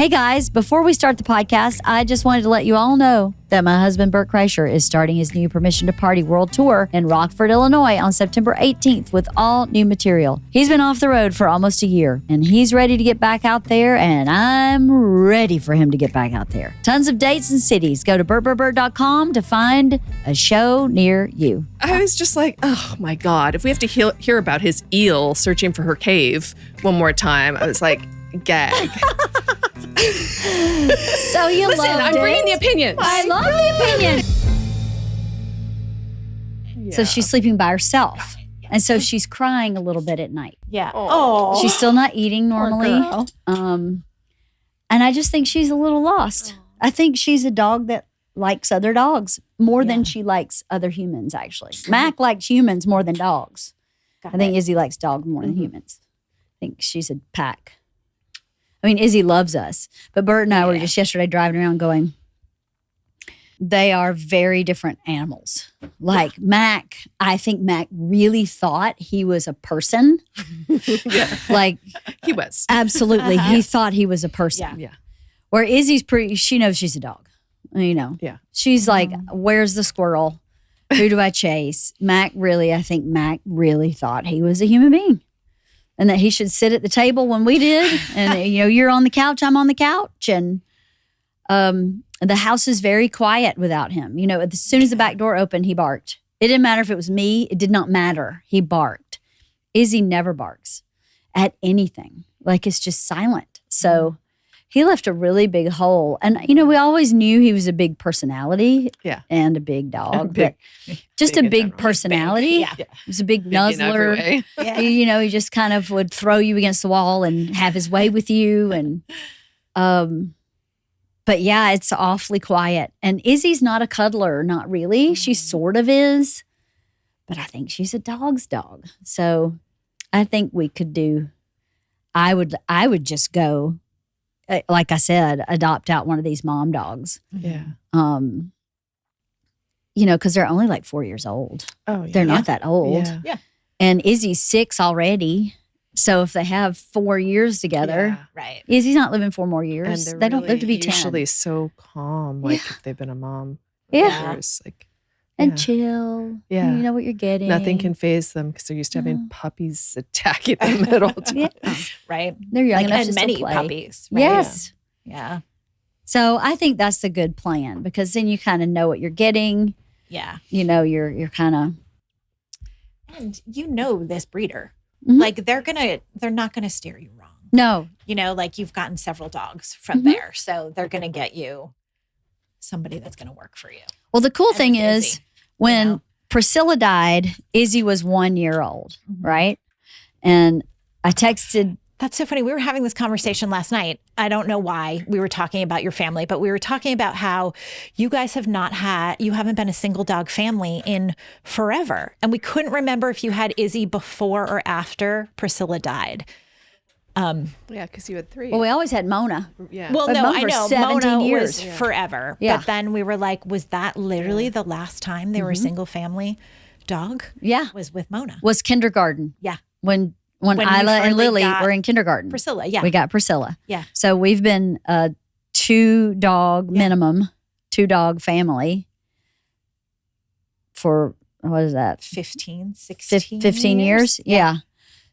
Hey guys, before we start the podcast, I just wanted to let you all know that my husband, Bert Kreischer, is starting his new Permission to Party World Tour in Rockford, Illinois on September 18th with all new material. He's been off the road for almost a year and he's ready to get back out there, and I'm ready for him to get back out there. Tons of dates and cities. Go to bertbertbert.com to find a show near you. I was just like, oh my God, if we have to hear about his eel searching for her cave one more time, I was like, gag. So you Listen, I'm bringing the opinions. I love the opinion. Yeah. So she's sleeping by herself. And so she's crying a little bit at night. Yeah. Oh. She's still not eating normally. Poor girl. And I just think she's a little lost. I think she's a dog that likes other dogs more than she likes other humans, actually. Mac likes humans more than dogs. I think Izzy likes dogs more than humans. I think she's a pack. I mean, Izzy loves us. But Bert and I were just yesterday driving around going, they are very different animals. Like Mac, I think Mac really thought he was a person. Yeah. Like He was. absolutely. He thought he was a person. Yeah. Where Izzy's she knows she's a dog. You know. Yeah. She's like, where's the squirrel? Who do I chase? I think Mac really thought he was a human being. And that he should sit at the table when we did. And, you're on the couch, I'm on the couch. And the house is very quiet without him. As soon as the back door opened, he barked. It didn't matter if it was me. It did not matter. He barked. Izzy never barks at anything. Like, it's just silent. So he left a really big hole. And, we always knew he was a big personality and a big dog. But just a big personality. Yeah. He was a big Big in every nuzzler. way. Yeah. He just kind of would throw you against the wall and have his way with you. And, but yeah, it's awfully quiet. And Izzy's not a cuddler, not really. She sort of is, but I think she's a dog's dog. So I think we could I would just go, like I said, adopt out one of these mom dogs. Yeah. Because they're only like 4 years old. Oh, yeah. They're not that old. Yeah. And Izzy's 6 already. So if they have 4 years together, Right. Izzy's not living 4 more And years. they're They don't live to be 10. usually so calm, like if they've been a mom. Yeah. Years, like, And chill. Yeah. You know what you're getting. nothing can phase them because they're used to having puppies attacking them at all times. Yeah. Right. They're young Like, enough and to many still play. puppies. Right? Yes. Yeah. So I think that's the good plan, because then you kind of know what you're getting. Yeah. You're kind of. And this breeder. Mhm. Like they're not gonna steer you wrong. No. Like you've gotten several dogs from there. So they're gonna get you somebody that's gonna work for you. Well, the cool And thing with is Izzy, when Priscilla died, Izzy was 1 year old, right? And I texted. That's so funny. We were having this conversation last night. I don't know why we were talking about your family, but we were talking about how you guys you haven't been a single dog family in forever. And we couldn't remember if you had Izzy before or after Priscilla died. Yeah, because you had 3. Well, we always had Mona. Yeah. Well, But no, Mona I for know 17 Mona years. was forever. Yeah. But then we were like, was that literally the last time they were a single family dog? Yeah. Was with Mona. Was kindergarten. Yeah. When When you Isla and finally Lily got were in kindergarten. Priscilla, yeah. We got Priscilla. Yeah. So we've been a 2-dog minimum, 2-dog family for, what is that? 15, 16 15 years? Yeah.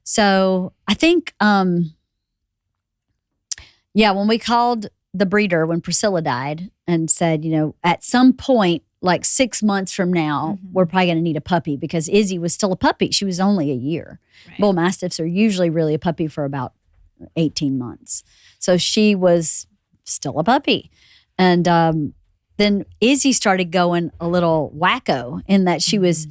So I think, when we called the breeder when Priscilla died and said, at some point, like 6 months from now, we're probably going to need a puppy, because Izzy was still a puppy. She was only a year. Right. Bull Mastiffs are usually really a puppy for about 18 months. So she was still a puppy. And then Izzy started going a little wacko in that she was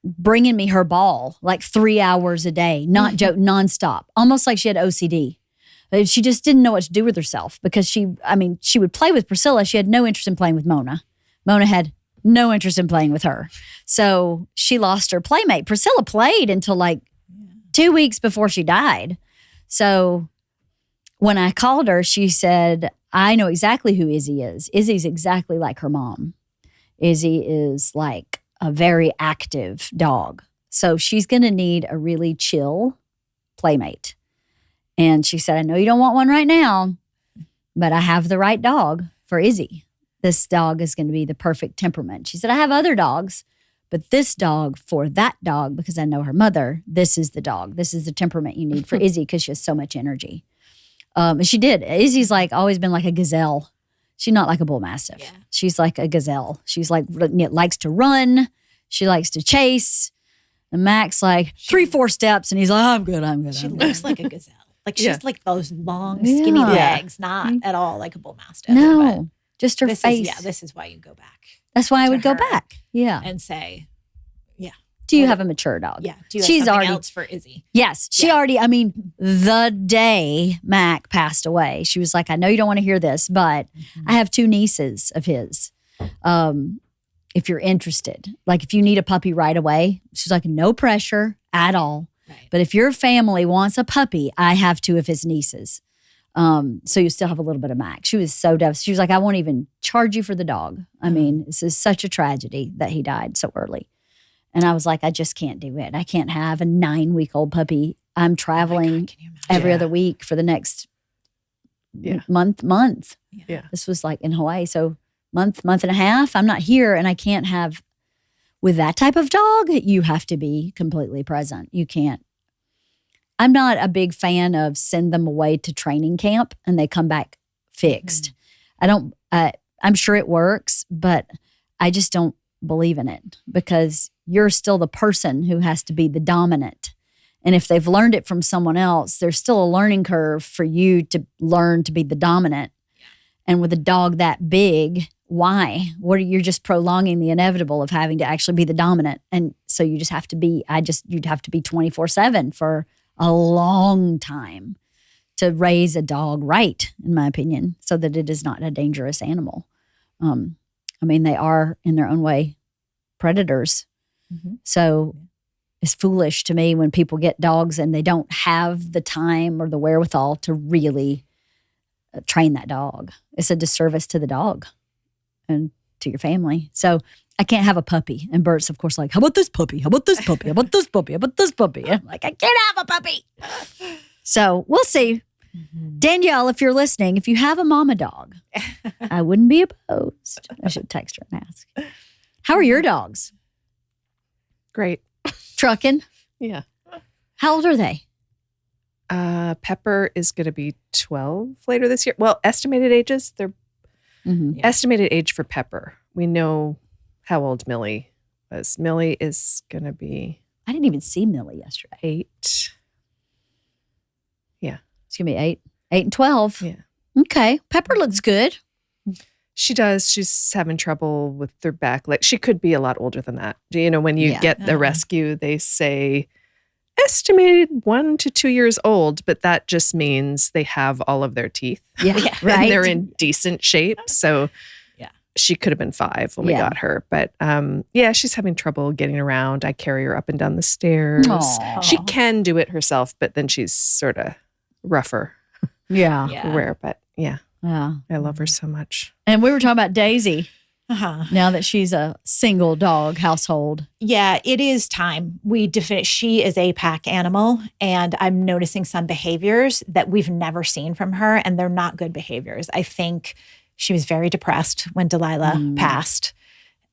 bringing me her ball like 3 hours a day, not joke, nonstop, almost like she had OCD. She just didn't know what to do with herself, because she would play with Priscilla. She had no interest in playing with Mona. Mona had no interest in playing with her. So she lost her playmate. Priscilla played until like 2 weeks before she died. So when I called her, she said, I know exactly who Izzy is. Izzy's exactly like her mom. Izzy is like a very active dog. So she's going to need a really chill playmate. And she said, I know you don't want one right now, but I have the right dog for Izzy. This dog is going to be the perfect temperament. She said, I have other dogs, but this dog for that dog, because I know her mother, this is the dog. This is the temperament you need for Izzy because she has so much energy. And she did. Izzy's like always been like a gazelle. She's not like a bull mastiff. Yeah. She's like a gazelle. She's like likes to run. She likes to chase. And Max like 3-4 steps and he's like, I'm good. She looks like a gazelle. Like she's like those long, skinny legs, not at all like a bull mastiff. No, just her face. This is why you go back. That's why I would go back. Yeah. And say, do you have a mature dog? Yeah. Do you have something else for Izzy? Yes. She already, the day Mac passed away, she was like, I know you don't want to hear this, but I have 2 nieces of his. If you're interested, like if you need a puppy right away, she's like, no pressure at all. Right. But if your family wants a puppy, I have 2 of his nieces. So you still have a little bit of Mac. She was so devastated. She was like, I won't even charge you for the dog. I mean, this is such a tragedy that he died so early. And I was like, I just can't do it. I can't have a 9-week-old puppy. I'm traveling every other week for the next month. Yeah. This was like in Hawaii. So month and a half, I'm not here and I can't have, with that type of dog, you have to be completely present. You can't. I'm not a big fan of send them away to training camp and they come back fixed. I'm sure it works, but I just don't believe in it because you're still the person who has to be the dominant. And if they've learned it from someone else, there's still a learning curve for you to learn to be the dominant. And with a dog that big, why? You're just prolonging the inevitable of having to actually be the dominant. And so you just have to be, you'd have to be 24/7 for a long time to raise a dog right, in my opinion, so that it is not a dangerous animal. They are in their own way predators. Mm-hmm. So it's foolish to me when people get dogs and they don't have the time or the wherewithal to really train that dog. It's a disservice to the dog and to your family. So I can't have a puppy. And Bert's, of course, like, how about this puppy? How about this puppy? How about this puppy? How about this puppy? And I'm like, I can't have a puppy. So we'll see. Mm-hmm. Danielle, if you're listening, if you have a mama dog, I wouldn't be opposed. I should text her and ask. How are your dogs? Great. Trucking? Yeah. How old are they? Pepper is going to be 12 later this year. Well, estimated ages, estimated age for Pepper. We know how old Millie was. Millie is going to be... I didn't even see Millie yesterday. 8. Yeah. It's going to be 8 and 12. Yeah. Okay. Pepper looks good. She does. She's having trouble with her back. Like she could be a lot older than that. You know, when you get the rescue, they say estimated 1 to 2 years old, but that just means they have all of their teeth. Yeah. Right. And they're in decent shape. So she could have been 5 when we got her. But she's having trouble getting around. I carry her up and down the stairs. Aww. She can do it herself, but then she's sort of rougher. Yeah. Rare, but yeah. Yeah. I love her so much. And we were talking about Daisy. Now that she's a single dog household. Yeah, it is time. She is a pack animal, and I'm noticing some behaviors that we've never seen from her, and they're not good behaviors. I think she was very depressed when Delilah passed.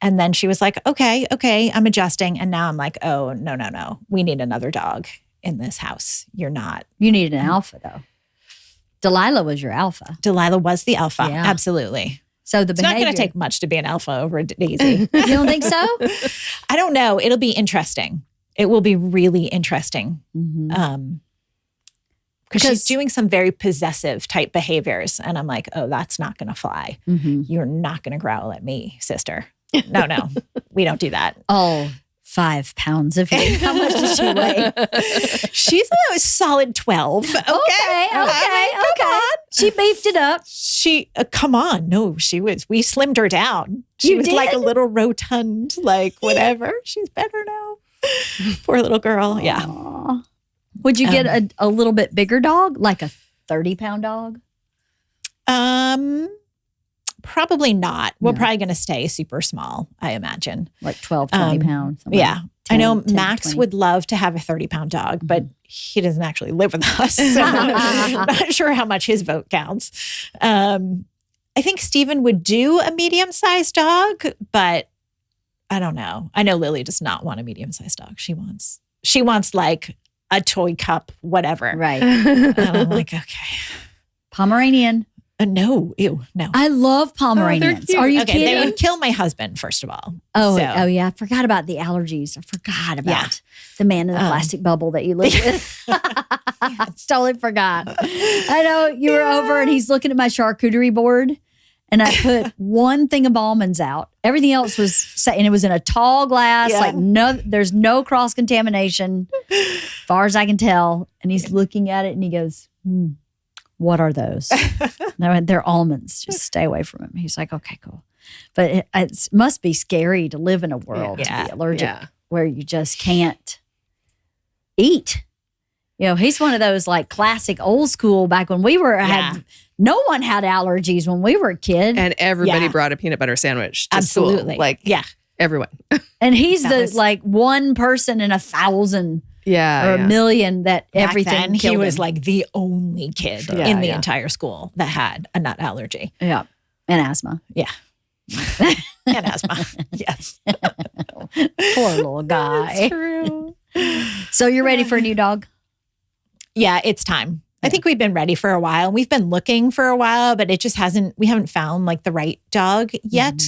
And then she was like, okay, I'm adjusting. And now I'm like, oh, no. We need another dog in this house. You're not. You need an alpha, though. Delilah was your alpha. Delilah was the alpha. Yeah. Absolutely. So it's not going to take much to be an alpha over Daisy. You don't think so? I don't know. It'll be interesting. It will be really interesting. Mm-hmm. Because she's doing some very possessive type behaviors. And I'm like, oh, that's not going to fly. Mm-hmm. You're not going to growl at me, sister. No. We don't do that. Oh, 5 pounds of you. How much does she weigh? She's a solid 12. Okay. Come on. She beefed it up. Come on. No, she was. We slimmed her down. She was like a little rotund, like whatever. She's better now. Poor little girl. Aww. Yeah. Would you get a little bit bigger dog, like a 30-pound dog? Probably not. We're probably going to stay super small, I imagine. Like 12, 20 pounds. Yeah. 10, I know 10, Max 20. would love to have a 30-pound dog, but he doesn't actually live with us. So I'm not sure how much his vote counts. I think Steven would do a medium-sized dog, but I don't know. I know Lily does not want a medium-sized dog. She wants like a toy cup, whatever. Right. And I'm like, okay. Pomeranian. No, ew, no. I love Pomeranians. cute. Are you Okay, kidding? they would kill my husband, first of all. Oh, So- yeah. I forgot about the allergies. I forgot about the man in the plastic bubble that you live with. I totally forgot. I know you were over and he's looking at my charcuterie board and I put one thing of almonds out. Everything else was set, and it was in a tall glass. Yeah. Like there's no cross contamination, as far as I can tell. And he's looking at it and he goes, what are those? And I went, they're almonds. Just stay away from them. He's like, okay, cool. But it must be scary to live in a world to be allergic where you just can't eat. You know, he's one of those like classic old school back when we were, no one had allergies when we were a kid. And everybody brought a peanut butter sandwich to Absolutely. school. Like, everyone. And he's like one person in 1,000 or a million that everything Back then, killed he was him. like the only kid in the entire school that had a nut allergy. Yeah. And asthma. Yeah. And asthma. Yes. Poor little guy. True. So you're ready for a new dog? Yeah, it's time. I think we've been ready for a while. We've been looking for a while, but it just we haven't found like the right dog yet.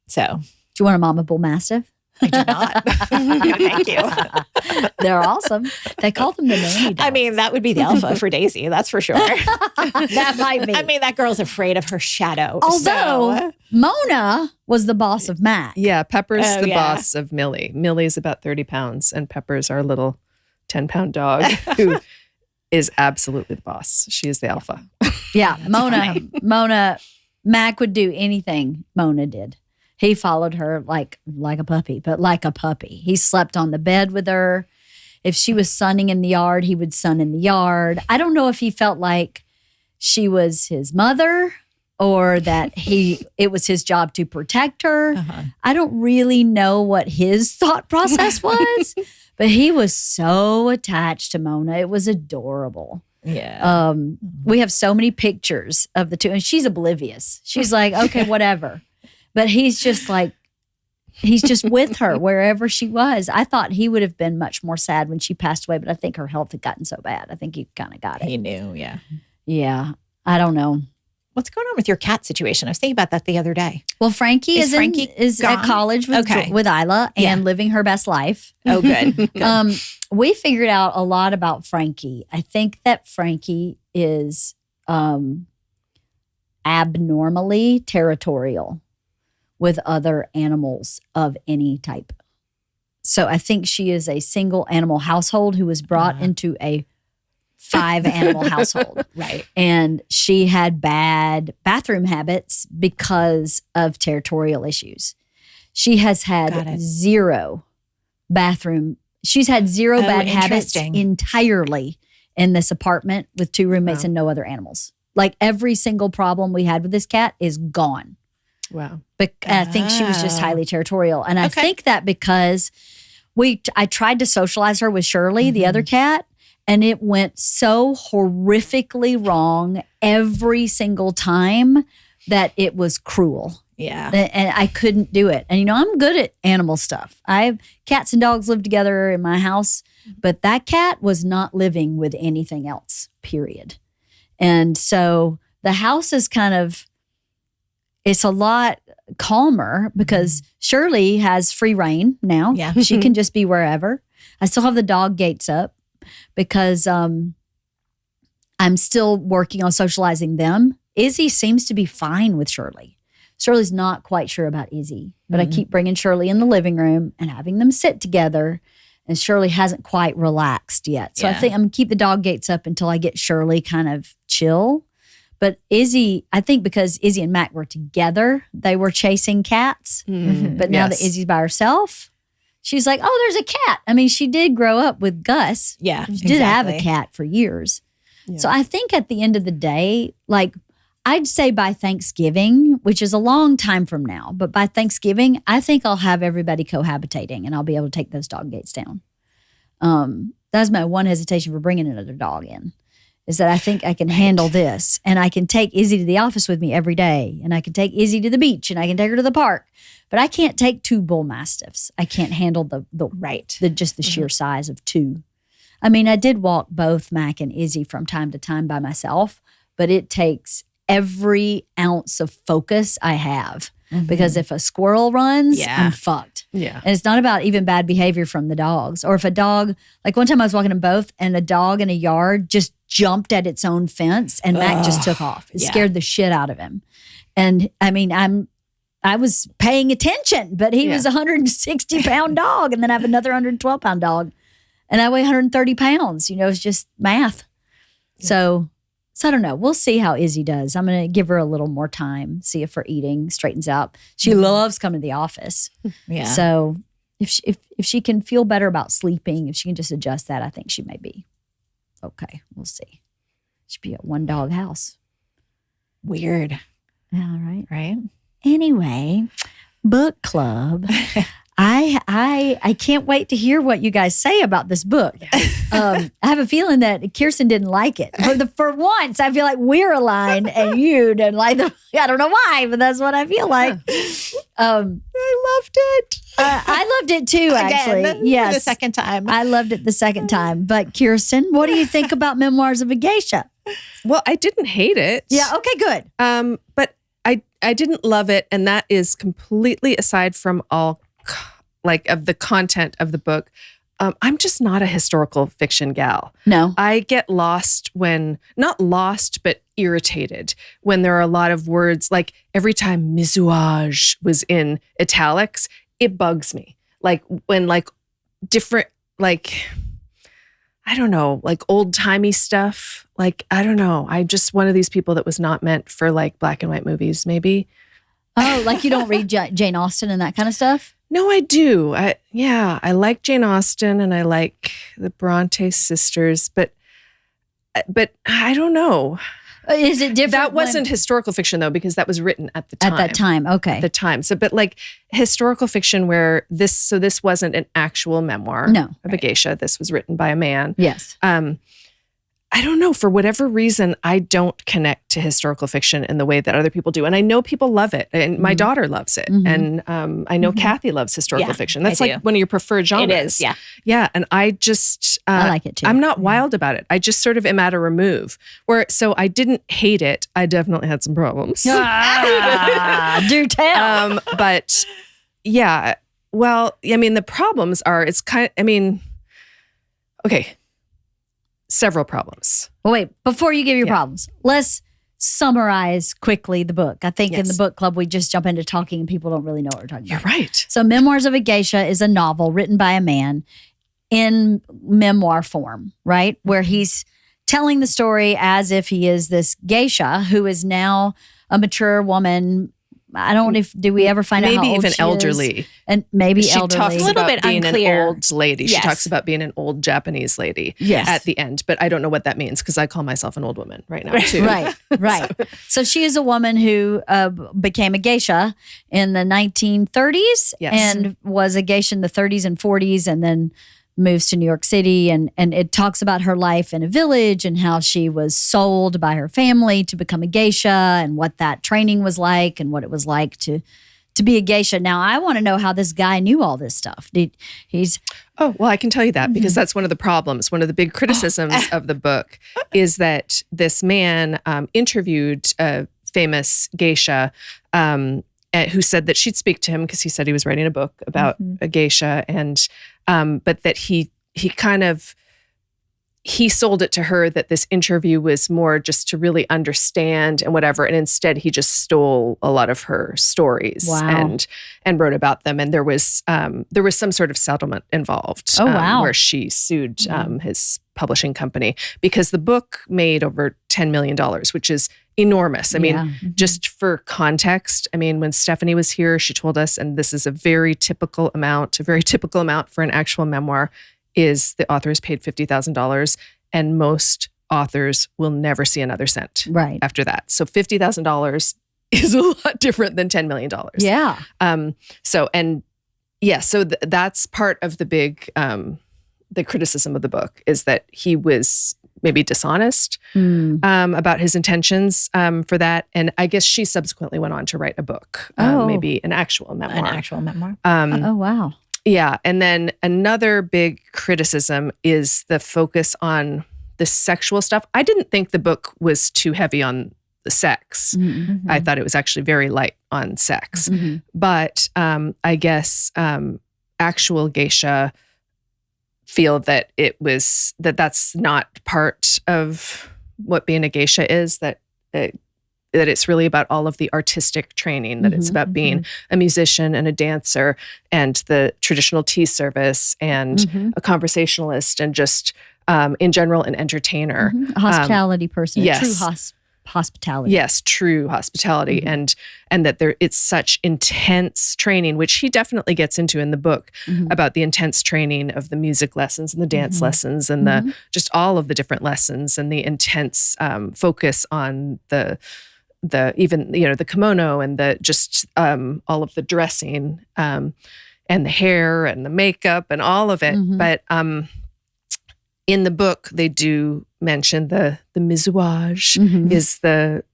So. Do you want a Mama Bull Mastiff? I do not. Thank you. They're awesome. They call them the nanny dogs. I mean, that would be the alpha for Daisy. That's for sure. That might be. I mean, that girl's afraid of her shadow. Although Mona was the boss of Mac. Yeah, Pepper's the yeah. boss of Millie. Millie's about 30 pounds, and Pepper's our little 10-pound dog who is absolutely the boss. She is the alpha. Yeah, Mona, Mac would do anything Mona did. He followed her like a puppy, but like a puppy. He slept on the bed with her. If she was sunning in the yard, he would sun in the yard. I don't know if he felt like she was his mother or that it was his job to protect her. I don't really know what his thought process was, but he was so attached to Mona. It was adorable. Yeah. We have so many pictures of the two, and she's oblivious. She's like, okay, whatever. But he's just with her wherever she was. I thought he would have been much more sad when she passed away, but I think her health had gotten so bad. I think he kind of got it. He knew, yeah. Yeah. I don't know. What's going on with your cat situation? I was thinking about that the other day. Well, Frankie is gone? at college with Isla and living her best life. Oh, good. We figured out a lot about Frankie. I think that Frankie is abnormally territorial with other animals of any type. So I think she is a single animal household who was brought into a 5-animal household. Right. And she had bad bathroom habits because of territorial issues. She has had zero bathroom. She's had zero bad habits entirely in this apartment with 2 roommates and no other animals. Like every single problem we had with this cat is gone. Wow. But I think she was just highly territorial. And I think that because I tried to socialize her with Shirley, the other cat, and it went so horrifically wrong every single time that it was cruel. Yeah. And I couldn't do it. And, I'm good at animal stuff. Cats and dogs live together in my house, but that cat was not living with anything else, period. And so the house is it's a lot calmer because Shirley has free reign now. Yeah. She can just be wherever. I still have the dog gates up because I'm still working on socializing them. Izzy seems to be fine with Shirley. Shirley's not quite sure about Izzy, but I keep bringing Shirley in the living room and having them sit together. And Shirley hasn't quite relaxed yet. So I think I'm going to keep the dog gates up until I get Shirley kind of chill. But Izzy, I think because Izzy and Mac were together, they were chasing cats. But now that Izzy's by herself, she's like, oh, there's a cat. I mean, she did grow up with Gus. Yeah, She did have a cat for years. Yeah. So I think at the end of the day, like, I'd say by Thanksgiving, which is a long time from now, but by Thanksgiving, I think I'll have everybody cohabitating and I'll be able to take those dog gates down. That's my one hesitation for bringing another dog in, is that I think I can handle this, and I can take Izzy to the office with me every day, and I can take Izzy to the beach, and I can take her to the park, but I can't take 2 bull mastiffs. I can't handle the sheer size of 2. I mean, I did walk both Mac and Izzy from time to time by myself, but it takes every ounce of focus I have, because if a squirrel runs, I'm fucked. Yeah. And it's not about even bad behavior from the dogs. Or if a dog, like one time I was walking them both and a dog in a yard just jumped at its own fence and Mac just took off. It scared the shit out of him. And I mean, I was paying attention, but he was a 160-pound dog, and then I have another 112-pound dog, and I weigh 130 pounds. You know, it's just math. Yeah. So I don't know. We'll see how Izzy does. I'm going to give her a little more time, see if her eating straightens out. She loves coming to the office. Yeah. So if she can feel better about sleeping, if she can just adjust that, I think she may be okay. We'll see. Should be a 1-dog house. Weird. All right. Right. Anyway, book club. I can't wait to hear what you guys say about this book. I have a feeling that Kirsten didn't like it. For once, I feel like we're aligned and you didn't like it. I don't know why, but that's what I feel like. I loved it. I loved it too, actually. Again, yes. The second time. I loved it the second time. But Kirsten, what do you think about Memoirs of a Geisha? Well, I didn't hate it. Yeah, okay, good. But I didn't love it, and that is completely aside from all of the content of the book. I'm just not a historical fiction gal. No. I get lost not lost, but irritated when there are a lot of words, like every time misouage was in italics, it bugs me. Like when different, I don't know, old timey stuff. I don't know. I'm just one of these people that was not meant for black and white movies, maybe. Oh, you don't read Jane Austen and that kind of stuff? No, I do. I like Jane Austen and I like the Bronte sisters, but I don't know. Is it different? That wasn't historical fiction though, because that was written at the time. At that time, okay. At the time. So, but historical fiction where this wasn't an actual memoir of a geisha. This was written by a man. Yes. I don't know. For whatever reason, I don't connect to historical fiction in the way that other people do. And I know people love it. And my daughter loves it. And I know Kathy loves historical fiction. That's one of your preferred genres. It is, yeah. Yeah. And I just... I like it too. I'm not wild about it. I just sort of am at a remove. So I didn't hate it. I definitely had some problems. Do tell. But yeah. Well, I mean, the problems are, okay. Several problems. Well, wait, before you give your problems, let's summarize quickly the book. I think in the book club, we just jump into talking and people don't really know what we're talking about. You're right. So Memoirs of a Geisha is a novel written by a man in memoir form, right? Where he's telling the story as if he is this geisha who is now a mature woman. I don't know do we ever find out how old even she elderly. Is? And maybe she elderly. Talks a little about bit being unclear. An old lady. She talks about being an old Japanese lady at the end, but I don't know what that means because I call myself an old woman right now too. Right. So she is a woman who became a geisha in the 1930s and was a geisha in the 30s and 40s and then moves to New York City, and it talks about her life in a village and how she was sold by her family to become a geisha and what that training was like and what it was like to be a geisha. Now, I want to know how this guy knew all this stuff. Oh, well, I can tell you that because that's one of the problems. One of the big criticisms of the book is that this man interviewed a famous geisha who said that she'd speak to him because he said he was writing a book about a geisha, and but that he sold it to her that this interview was more just to really understand and whatever, and instead he just stole a lot of her stories and wrote about them, and there was some sort of settlement involved. Where she sued his publishing company because the book made over $10 million, which is enormous. I mean, just for context, when Stephanie was here, she told us, and this is a very typical amount for an actual memoir, is the author is paid $50,000, and most authors will never see another cent Right. after that. So $50,000 is a lot different than $10 million. Yeah. So that's part of the big, the criticism of the book is that he was maybe dishonest about his intentions for that. And I guess she subsequently went on to write a book, maybe an actual memoir. An actual memoir. Oh, wow. Yeah. And then another big criticism is the focus on the sexual stuff. I didn't think the book was too heavy on the sex. Mm-hmm. I thought it was actually very light on sex. Mm-hmm. But I guess actual geisha feel that that's not part of what being a geisha is, that it's really about all of the artistic training, that it's about being a musician and a dancer and the traditional tea service and a conversationalist and just in general an entertainer. A hospitality person, yes. true hospitality. Yes, true hospitality. And that it's such intense training, which he definitely gets into in the book about the intense training of the music lessons and the dance lessons and the just all of the different lessons and the intense focus on the even, the kimono and the just all of the dressing and the hair and the makeup and all of it. But in the book, they do mention the misouage is the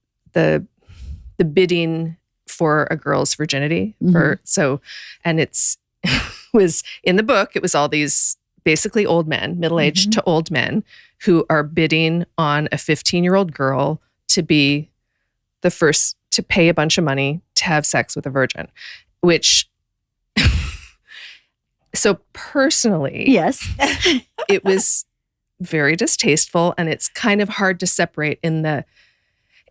bidding for a girl's virginity. And it's was in the book, it was all these basically old men, middle-aged to old men, who are bidding on a 15-year-old girl to be the first to pay a bunch of money to have sex with a virgin, which so personally, Yes. it was very distasteful, and it's kind of hard to separate in the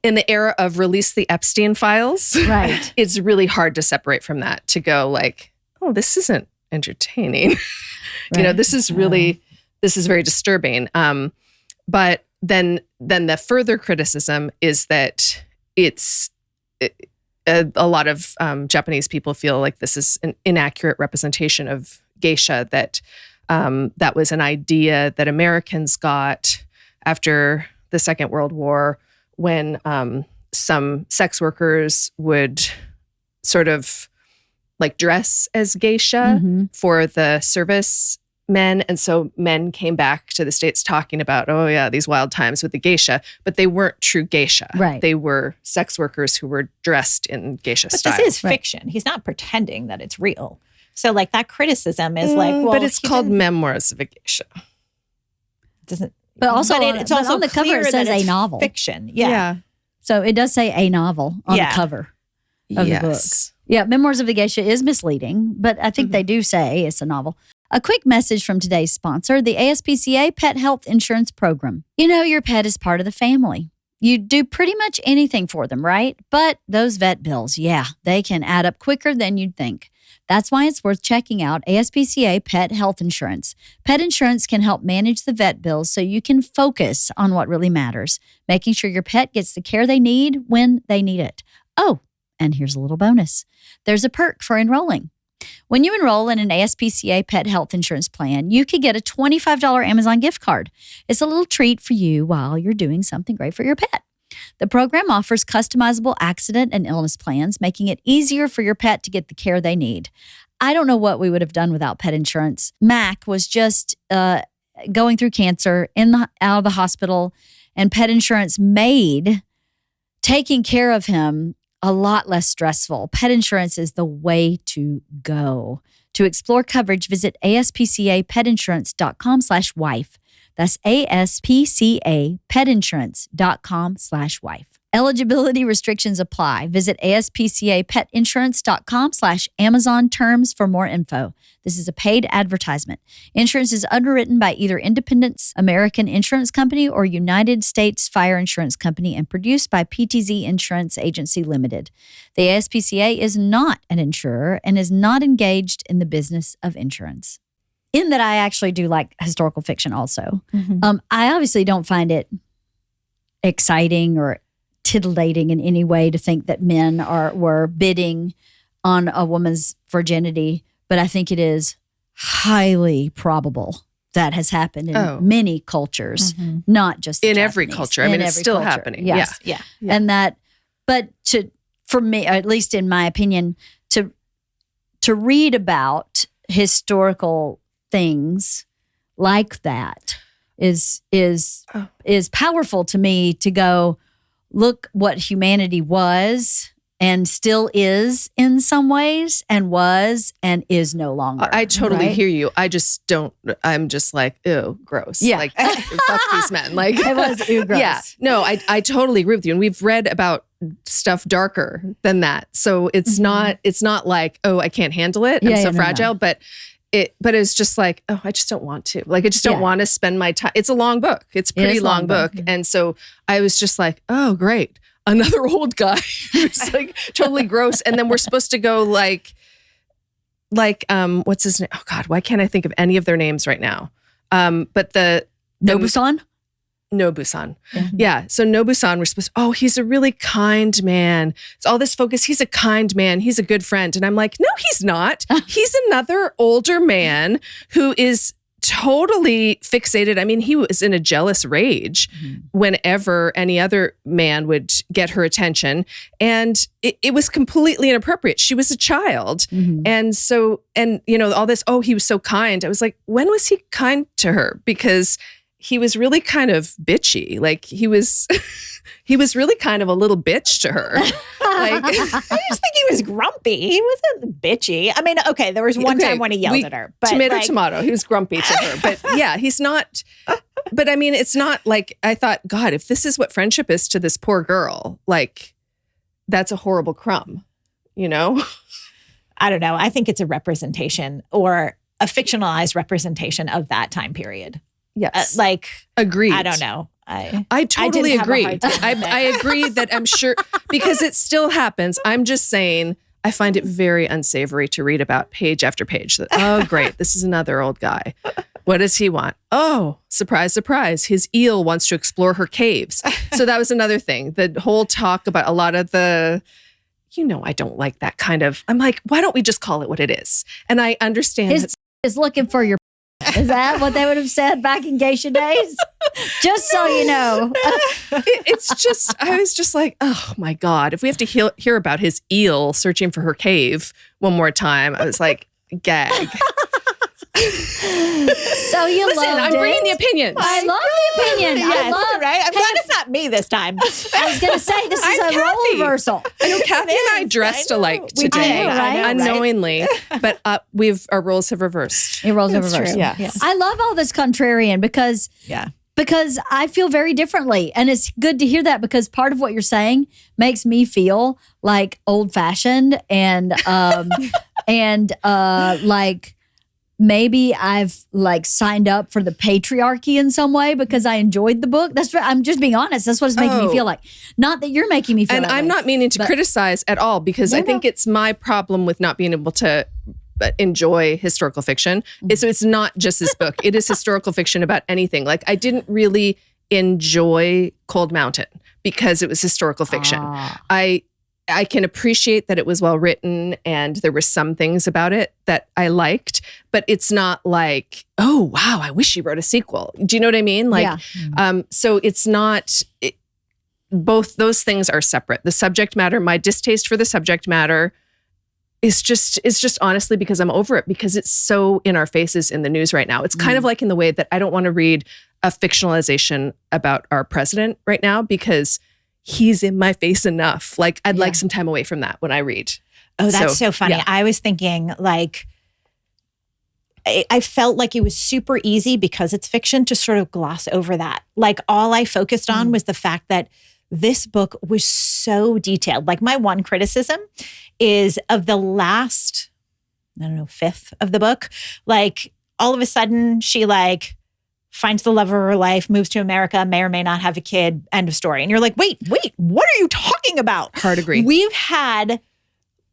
era of release the Epstein files. Right. It's really hard to separate from that, to go like, oh, this isn't entertaining. Right. This is very disturbing. But then the further criticism is that a lot of Japanese people feel like this is an inaccurate representation of geisha, that was an idea that Americans got after the Second World War, when some sex workers would sort of like dress as geisha for the service men. And so men came back to the States talking about, oh yeah, these wild times with the geisha, but they weren't true geisha. Right. They were sex workers who were dressed in geisha But style. this is fiction. He's not pretending that it's real. So like that criticism is like, well, but it's called Memoirs of a Geisha. Doesn't. But also, it's also on the cover clear it says that a it's novel. Fiction. Yeah. So it does say a novel on the cover of the book. Yeah, Memoirs of a Geisha is misleading, but I think they do say it's a novel. A quick message from today's sponsor, the ASPCA Pet Health Insurance Program. Your pet is part of the family. You do pretty much anything for them, right? But those vet bills, they can add up quicker than you'd think. That's why it's worth checking out ASPCA Pet Health Insurance. Pet insurance can help manage the vet bills so you can focus on what really matters, making sure your pet gets the care they need when they need it. Oh, and here's a little bonus. There's a perk for enrolling. When you enroll in an ASPCA Pet Health Insurance plan, you could get a $25 Amazon gift card. It's a little treat for you while you're doing something great for your pet. The program offers customizable accident and illness plans, making it easier for your pet to get the care they need. I don't know what we would have done without pet insurance. Mac was just going through cancer, out of the hospital, and pet insurance made taking care of him a lot less stressful. Pet insurance is the way to go. To explore coverage, visit aspcapetinsurance.com/wife. That's aspcapetinsurance.com/wife. Eligibility restrictions apply. Visit aspcapetinsurance.com/Amazon terms for more info. This is a paid advertisement. Insurance is underwritten by either Independence American Insurance Company or United States Fire Insurance Company and produced by PTZ Insurance Agency Limited. The ASPCA is not an insurer and is not engaged in the business of insurance. In that, I actually do like historical fiction also. I obviously don't find it exciting or titillating in any way to think that men were bidding on a woman's virginity, but I think it is highly probable that has happened in many cultures, not just in Japanese. every culture. I mean, it's still happening. Yes. Yeah. And that, but for me, at least in my opinion, to read about historical things like that is powerful to me, to go, look what humanity was and still is in some ways, and was and is no longer. I totally right? hear you. I just don't, I'm just like, ew, gross. Yeah. Like, fuck these men. Like, It was ew, gross. Yeah. No, I totally agree with you. And we've read about stuff darker than that. So it's not like, oh, I can't handle it. I'm so fragile. No. But it's just like, oh, I just don't want to. Like, I just don't want to spend my time. It's a long book. It's a pretty long book. And so I was just like, oh, great. Another old guy who's like totally gross. And then we're supposed to go like, what's his name? Oh God, why can't I think of any of their names right now? But Nobusan? Nobusan. Yeah. So Nobusan, we're supposed to, he's a really kind man. It's all this focus. He's a kind man. He's a good friend. And I'm like, no, he's not. He's another older man who is totally fixated. I mean, he was in a jealous rage whenever any other man would get her attention. And it was completely inappropriate. She was a child. And so, all this, he was so kind. I was like, when was he kind to her? Because he was really kind of bitchy. Like he was really kind of a little bitch to her. Like, I just think he was grumpy. He wasn't bitchy. I mean, okay, there was one time when he yelled at her. But tomato. He was grumpy to her. But yeah, he's not. But I mean, it's not like, I thought, God, if this is what friendship is to this poor girl, like, that's a horrible crumb, I don't know. I think it's a representation, or a fictionalized representation of that time period. Yes. Agreed. I don't know. I totally agree. I agree that I'm sure, because it still happens. I'm just saying, I find it very unsavory to read about page after page that, oh, great, this is another old guy. What does he want? Oh, surprise, surprise. His eel wants to explore her caves. So that was another thing. The whole talk about a lot of the, I don't like that kind of, I'm like, why don't we just call it what it is? And I understand. His is looking for your. Is that what they would have said back in Geisha days? Just so you know. It's just, I was just like, oh my God, if we have to hear about his eel searching for her cave one more time, I was like, gag. So you Listen, I'm bringing the opinions. I love the opinion. Yes, right? I'm glad it's not me this time. I was going to say, this is a role reversal. I know Kathy and I dressed alike today, unknowingly, but our roles have reversed. Your roles have reversed. Yeah. I love all this contrarian because I feel very differently. And it's good to hear that, because part of what you're saying makes me feel like old fashioned and like maybe I've signed up for the patriarchy in some way because I enjoyed the book. That's what, I'm just being honest. That's what it's making me feel like. Not that you're making me feel And that I'm way, not meaning to criticize at all, because I think it's my problem with not being able to enjoy historical fiction. So it's not just this book. It is historical fiction about anything. Like, I didn't really enjoy Cold Mountain because it was historical fiction. I can appreciate that it was well written and there were some things about it that I liked, but it's not like, oh, wow, I wish she wrote a sequel. Do you know what I mean? So it's not, both those things are separate. The subject matter, my distaste for the subject matter is just honestly because I'm over it, because it's so in our faces in the news right now. It's kind of like in the way that I don't want to read a fictionalization about our president right now, because he's in my face enough. Like, I'd like some time away from that when I read. Oh, that's so funny. Yeah. I was thinking, I felt like it was super easy, because it's fiction, to sort of gloss over that. Like, all I focused on was the fact that this book was so detailed. Like, my one criticism is of the last, fifth of the book. Like, all of a sudden she finds the love of her life, moves to America, may or may not have a kid, end of story. And you're like, wait, what are you talking about? Hard agree. We've had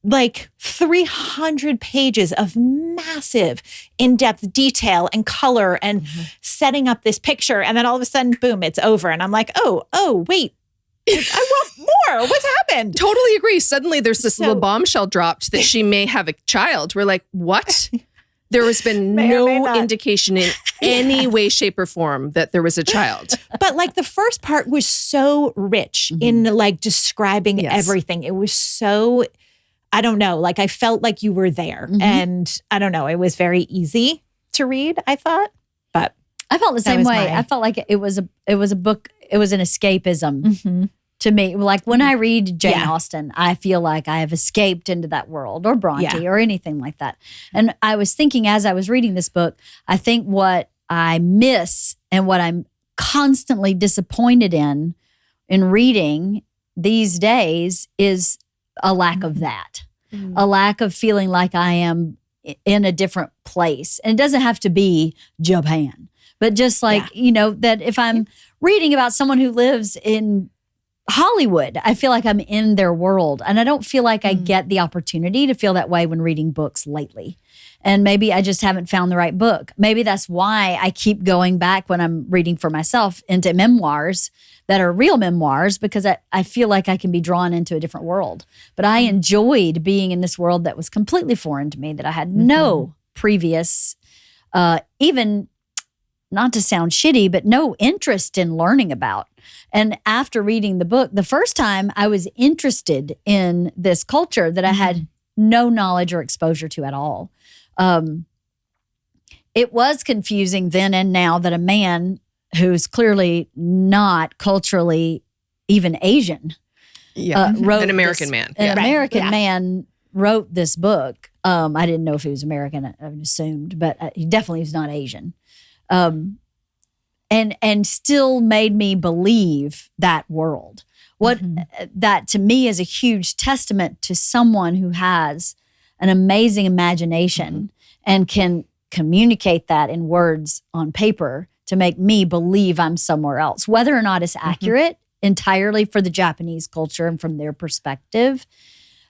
300 pages of massive in-depth detail and color and setting up this picture. And then all of a sudden, boom, it's over. And I'm like, oh, wait, I want more. What's happened? Totally agree. Suddenly there's this little bombshell dropped that she may have a child. We're like, what? There has been no indication in any way, shape, or form that there was a child. But like the first part was so rich in like describing everything. It was so, I don't know, like I felt like you were there. And I don't know, it was very easy to read, I thought. But I felt the same way. I felt like it was a book, it was an escapism. To me, like when I read Jane Austen, I feel like I have escaped into that world, or Bronte, or anything like that. And I was thinking as I was reading this book, I think what I miss and what I'm constantly disappointed in reading these days is a lack of that, a lack of feeling like I am in a different place. And it doesn't have to be Japan, but just like, you know, that if I'm reading about someone who lives in Hollywood, I feel like I'm in their world. And I don't feel like I get the opportunity to feel that way when reading books lately. And maybe I just haven't found the right book. Maybe that's why I keep going back when I'm reading for myself into memoirs that are real memoirs, because I feel like I can be drawn into a different world. But I enjoyed being in this world that was completely foreign to me, that I had no previous, even, not to sound shitty, but no interest in learning about. And after reading the book, the first time I was interested in this culture that I had no knowledge or exposure to at all. It was confusing then and now that a man who's clearly not culturally even Asian wrote an American man. An American man wrote this book. I didn't know if he was American, I assumed, but he definitely was not Asian. And still made me believe that world. What that to me is a huge testament to someone who has an amazing imagination and can communicate that in words on paper to make me believe I'm somewhere else. Whether or not it's accurate entirely for the Japanese culture and from their perspective,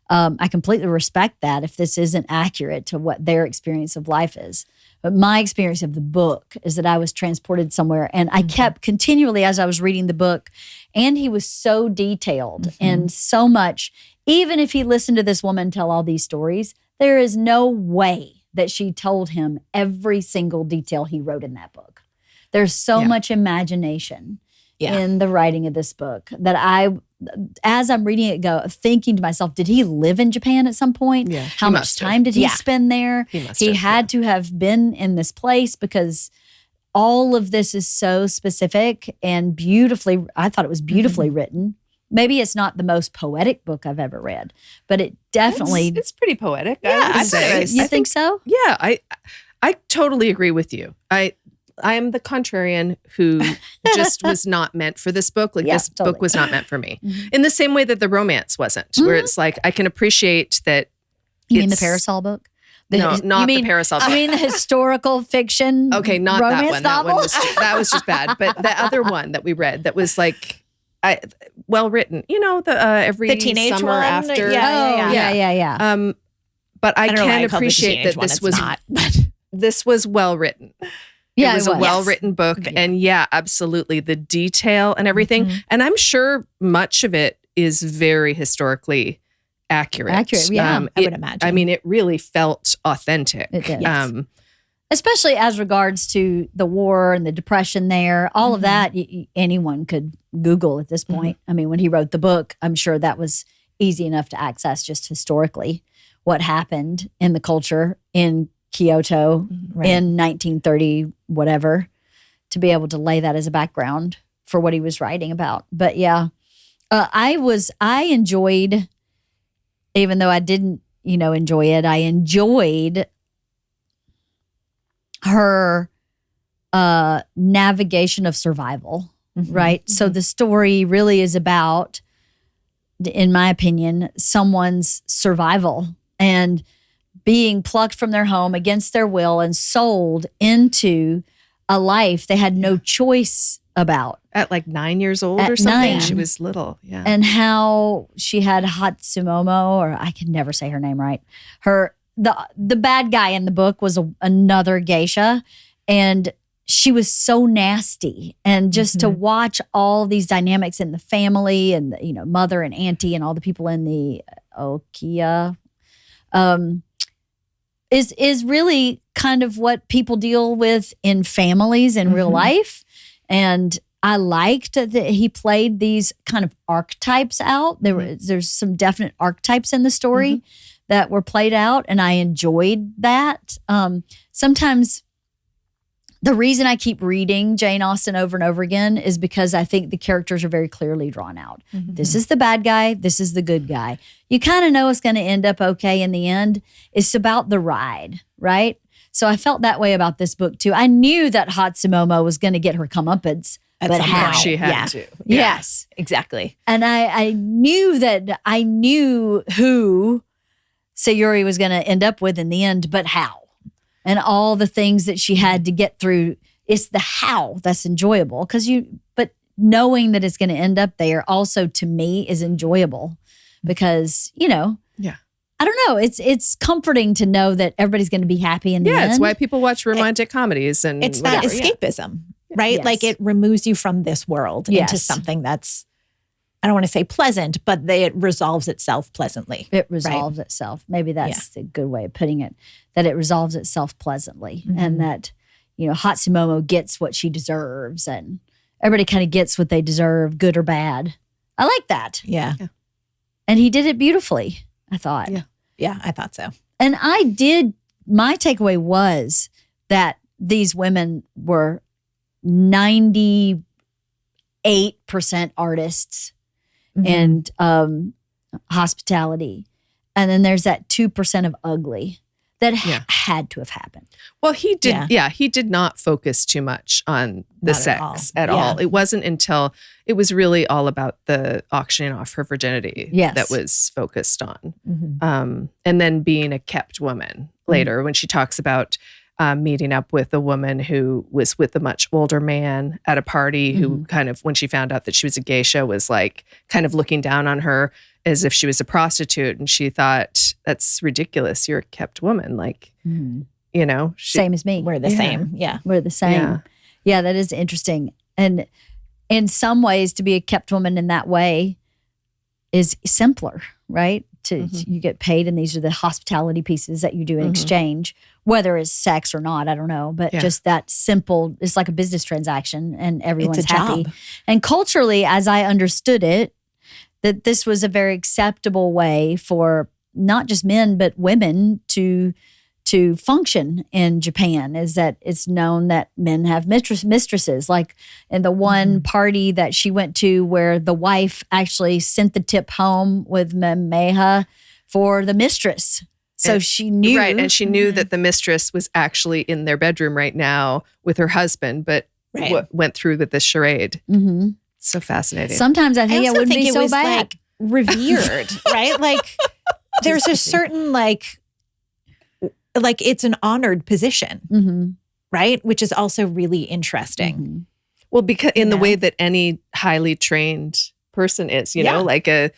I completely respect that if this isn't accurate to what their experience of life is. But my experience of the book is that I was transported somewhere, and I kept continually as I was reading the book, and he was so detailed and so much. Even if he listened to this woman tell all these stories, there is no way that she told him every single detail he wrote in that book. There's so much imagination in the writing of this book that as I'm reading it, thinking to myself, did he live in Japan at some point? Yeah, How much time did he spend there? He had to have been in this place, because all of this is so specific and beautifully, I thought it was beautifully written. Maybe it's not the most poetic book I've ever read, but it definitely... It's pretty poetic, I would say. You think so? Yeah, I totally agree with you. I am the contrarian who just was not meant for this book. Like this book was not meant for me. In the same way that the romance wasn't, where it's like, I can appreciate that. You mean the Parasol book? No, not the Parasol book. I mean the historical fiction Okay, not that one. Novel? That was just bad. But the other one that we read that was like, well written. You know, every the teenage summer one? after. Yeah. But I don't know why can I called it the appreciate teenage that one. this It's was not. this was well written. Yeah, it was a well-written book. And absolutely. The detail and everything. And I'm sure much of it is very historically accurate. Yeah. I would imagine. I mean, it really felt authentic. It did. Especially as regards to the war and the depression there. All of that, anyone could Google at this point. I mean, when he wrote the book, I'm sure that was easy enough to access just historically what happened in the culture in Kyoto in 1930, whatever, to be able to lay that as a background for what he was writing about. But I enjoyed, even though I didn't, enjoy it, I enjoyed her navigation of survival, right? So the story really is about, in my opinion, someone's survival and being plucked from their home against their will and sold into a life they had no choice about. At like 9 years old or something? 9. She was little, And how she had Hatsumomo, or I can never say her name right. The bad guy in the book was another geisha, and she was so nasty. And just to watch all these dynamics in the family and, mother and auntie and all the people in the Okiya, is really kind of what people deal with in families in real life. And I liked that he played these kind of archetypes out. There's some definite archetypes in the story that were played out, and I enjoyed that. Sometimes the reason I keep reading Jane Austen over and over again is because I think the characters are very clearly drawn out. This is the bad guy. This is the good guy. You kind of know it's going to end up okay in the end. It's about the ride, right? So I felt that way about this book too. I knew that Hatsumomo was going to get her comeuppance, but how? She had to. Yes, exactly. And I knew who Sayuri was going to end up with in the end, but how? And all the things that she had to get through. It's the how that's enjoyable but knowing that it's going to end up there also to me is enjoyable because, I don't know. It's comforting to know that everybody's going to be happy in the end. Yeah, it's why people watch romantic comedies and it's that escapism, right? Yes. Like it removes you from this world into something that's, I don't want to say pleasant, but it resolves itself pleasantly. It resolves itself. Maybe that's a good way of putting it, that it resolves itself pleasantly and that, Hatsumomo gets what she deserves and everybody kind of gets what they deserve, good or bad. I like that. Yeah. And he did it beautifully, I thought. Yeah, I thought so. And my takeaway was that these women were 98% artists and hospitality. And then there's that 2% of ugly that had to have happened. Well, he did. Yeah, he did not focus too much on the sex at all. It wasn't until it was really all about the auctioning off her virginity that was focused on. And then being a kept woman later when she talks about meeting up with a woman who was with a much older man at a party who kind of, when she found out that she was a geisha, was like kind of looking down on her as if she was a prostitute. And she thought, that's ridiculous. You're a kept woman. Like, same as me. We're the same. Yeah. We're the same. Yeah, that is interesting. And in some ways, to be a kept woman in that way is simpler, right? You get paid, and these are the hospitality pieces that you do in exchange, whether it's sex or not, I don't know. But just that simple, it's like a business transaction and everyone's happy. Job. And culturally, as I understood it, that this was a very acceptable way for not just men, but women to function in Japan, is that it's known that men have mistresses. Like in the one party that she went to where the wife actually sent the tip home with memeha for the mistress. So she knew. Right, and she knew that the mistress was actually in their bedroom right now with her husband, but went through with this charade. So fascinating. Sometimes I think it wouldn't be so bad. Like revered, right? Like there's a certain like it's an honored position, right? Which is also really interesting. Well, because in the way that any highly trained person is, you know, like a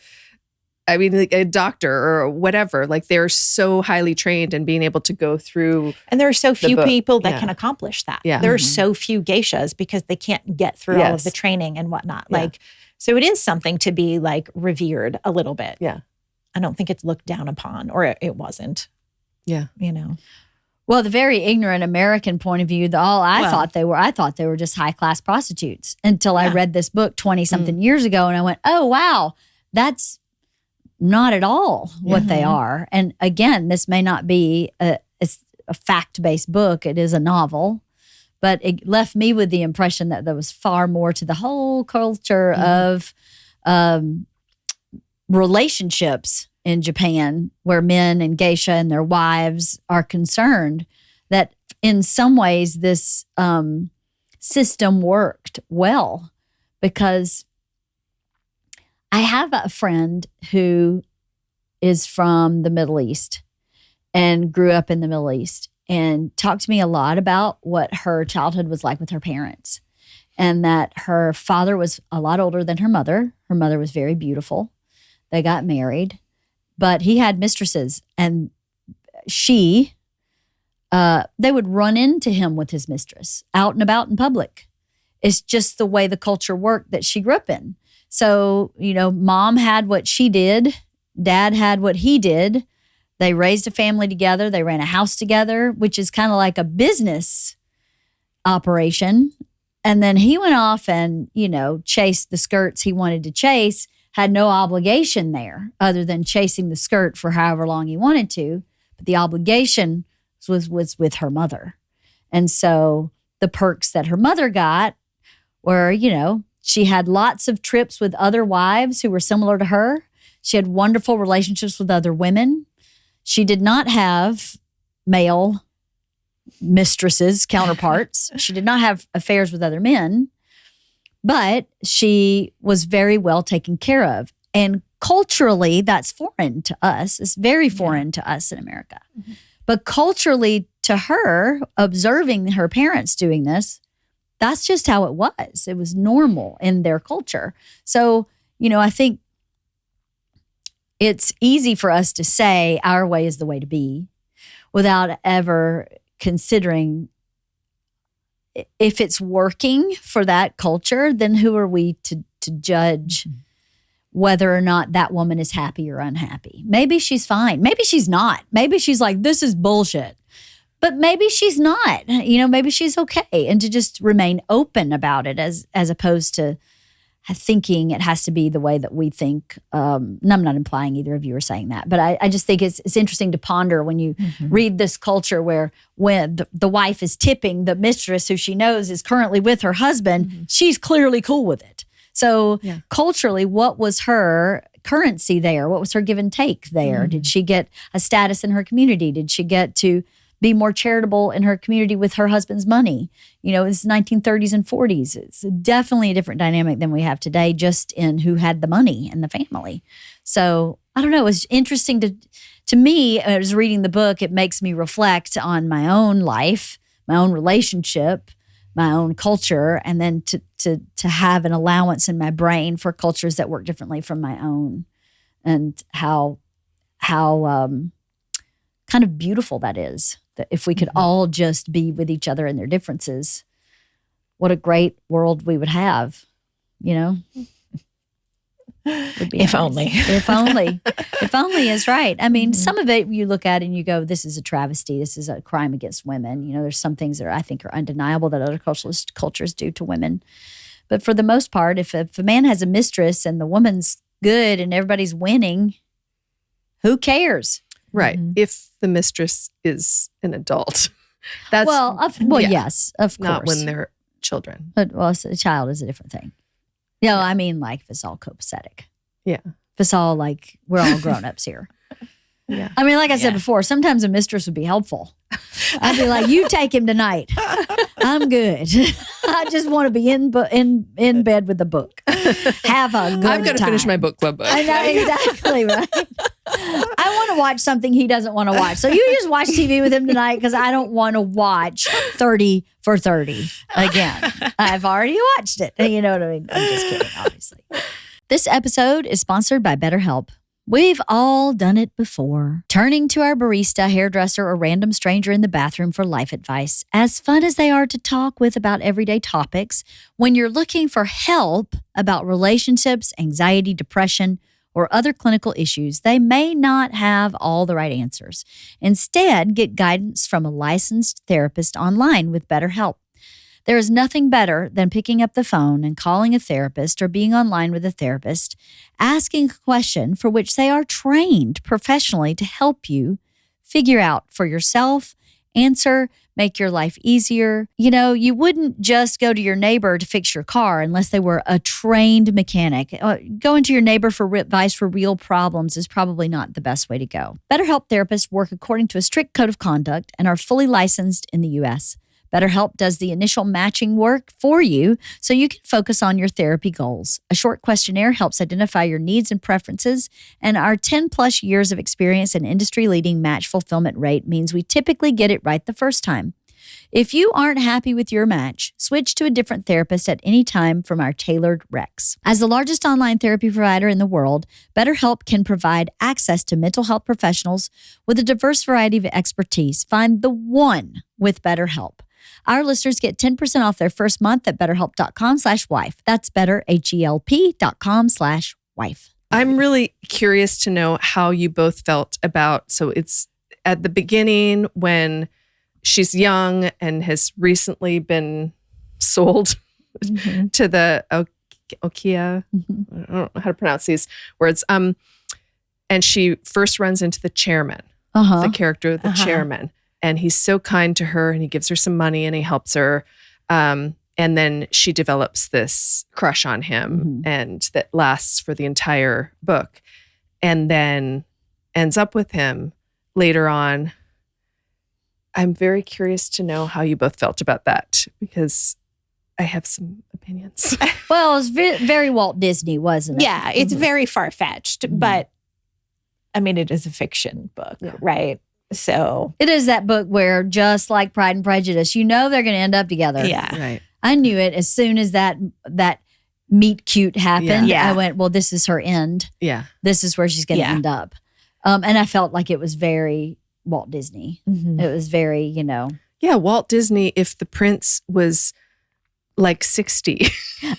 doctor or whatever, like they're so highly trained and being able to go through. And there are so few people that can accomplish that. Yeah. There are so few geishas because they can't get through all of the training and whatnot. Like, so it is something to be like revered a little bit. Yeah. I don't think it's looked down upon, or it wasn't. Yeah. You know. Well, the very ignorant American point of view, I thought they were just high-class prostitutes until I read this book 20-something years ago, and I went, oh, wow, that's not at all what they are. And again, this may not be a fact-based book. It is a novel. But it left me with the impression that there was far more to the whole culture of relationships in Japan, where men and geisha and their wives are concerned, that in some ways this system worked well. Because I have a friend who is from the Middle East and grew up in the Middle East and talked to me a lot about what her childhood was like with her parents, and that her father was a lot older than her mother. Her mother was very beautiful. They got married. But he had mistresses, and they would run into him with his mistress out and about in public. It's just the way the culture worked that she grew up in. So, you know, mom had what she did, dad had what he did, They raised a family together. They ran a house together, which is kind of like a business operation. And then he went off and, chased the skirts he wanted to chase, had no obligation there other than chasing the skirt for however long he wanted to. But the obligation was with her mother. And so the perks that her mother got were, she had lots of trips with other wives who were similar to her. She had wonderful relationships with other women. She did not have male mistresses, counterparts. She did not have affairs with other men, but she was very well taken care of. And culturally, that's foreign to us. It's very foreign to us in America. Mm-hmm. But culturally, to her, observing her parents doing this, that's just how it was. It was normal in their culture. So, I think it's easy for us to say our way is the way to be without ever considering if it's working for that culture, then who are we to judge whether or not that woman is happy or unhappy? Maybe she's fine. Maybe she's not. Maybe she's like, this is bullshit. But maybe she's not. Maybe she's okay. And to just remain open about it as opposed to thinking it has to be the way that we think. And I'm not implying either of you are saying that, but I just think it's interesting to ponder when you read this culture where when the wife is tipping the mistress who she knows is currently with her husband, she's clearly cool with it. So culturally, what was her currency there? What was her give and take there? Did she get a status in her community? Did she get to be more charitable in her community with her husband's money? It's 1930s and 40s. It's definitely a different dynamic than we have today, just in who had the money in the family. So I don't know. It's interesting to me, as I was reading the book, it makes me reflect on my own life, my own relationship, my own culture, and then to have an allowance in my brain for cultures that work differently from my own, and how kind of beautiful that is. That if we could all just be with each other in their differences, what a great world we would have, Would be if nice. only. If only. If only is right. I mean, some of it you look at and you go, this is a travesty. This is a crime against women. There's some things that I think are undeniable that other cultures do to women. But for the most part, if a man has a mistress and the woman's good and everybody's winning, who cares? Right. If the mistress is an adult. That's yes, of course. Not when they're children. But a child is a different thing. I mean, like if it's all copacetic. Yeah. If it's all like we're all grown-ups here. Yeah. I mean, like I said before, sometimes a mistress would be helpful. I'd be like, you take him tonight. I'm good. I just want to be in bed with the book. Have a good time. I've got to finish my book club book. I know, exactly, right? I want to watch something he doesn't want to watch. So you just watch TV with him tonight because I don't want to watch 30 for 30 again. I've already watched it. You know what I mean? I'm just kidding, obviously. This episode is sponsored by BetterHelp. We've all done it before. Turning to our barista, hairdresser, or random stranger in the bathroom for life advice. As fun as they are to talk with about everyday topics, when you're looking for help about relationships, anxiety, depression, or other clinical issues, they may not have all the right answers. Instead, get guidance from a licensed therapist online with BetterHelp. There is nothing better than picking up the phone and calling a therapist or being online with a therapist, asking a question for which they are trained professionally to help you figure out for yourself, answer, make your life easier. You wouldn't just go to your neighbor to fix your car unless they were a trained mechanic. Going to your neighbor for advice for real problems is probably not the best way to go. BetterHelp therapists work according to a strict code of conduct and are fully licensed in the U.S. BetterHelp does the initial matching work for you so you can focus on your therapy goals. A short questionnaire helps identify your needs and preferences, and our 10-plus years of experience and industry-leading match fulfillment rate means we typically get it right the first time. If you aren't happy with your match, switch to a different therapist at any time from our tailored recs. As the largest online therapy provider in the world, BetterHelp can provide access to mental health professionals with a diverse variety of expertise. Find the one with BetterHelp. Our listeners get 10% off their first month at betterhelp.com/wife. That's betterhelp.com/wife. I'm really curious to know how you both felt about, so it's at the beginning when she's young and has recently been sold to the Okia. I don't know how to pronounce these words. And she first runs into the chairman, the character of the chairman. And he's so kind to her and he gives her some money and he helps her. And then she develops this crush on him and that lasts for the entire book. And then ends up with him later on. I'm very curious to know how you both felt about that because I have some opinions. Well, it was very Walt Disney, wasn't it? Yeah, it's very far-fetched, but I mean, it is a fiction book, right? So it is that book where, just like Pride and Prejudice, you know they're going to end up together. Yeah. Right. I knew it as soon as that meet cute happened. Yeah. I went, well, this is her end. Yeah. This is where she's going to end up. And I felt like it was very Walt Disney. It was very, Yeah, Walt Disney, if the prince was like 60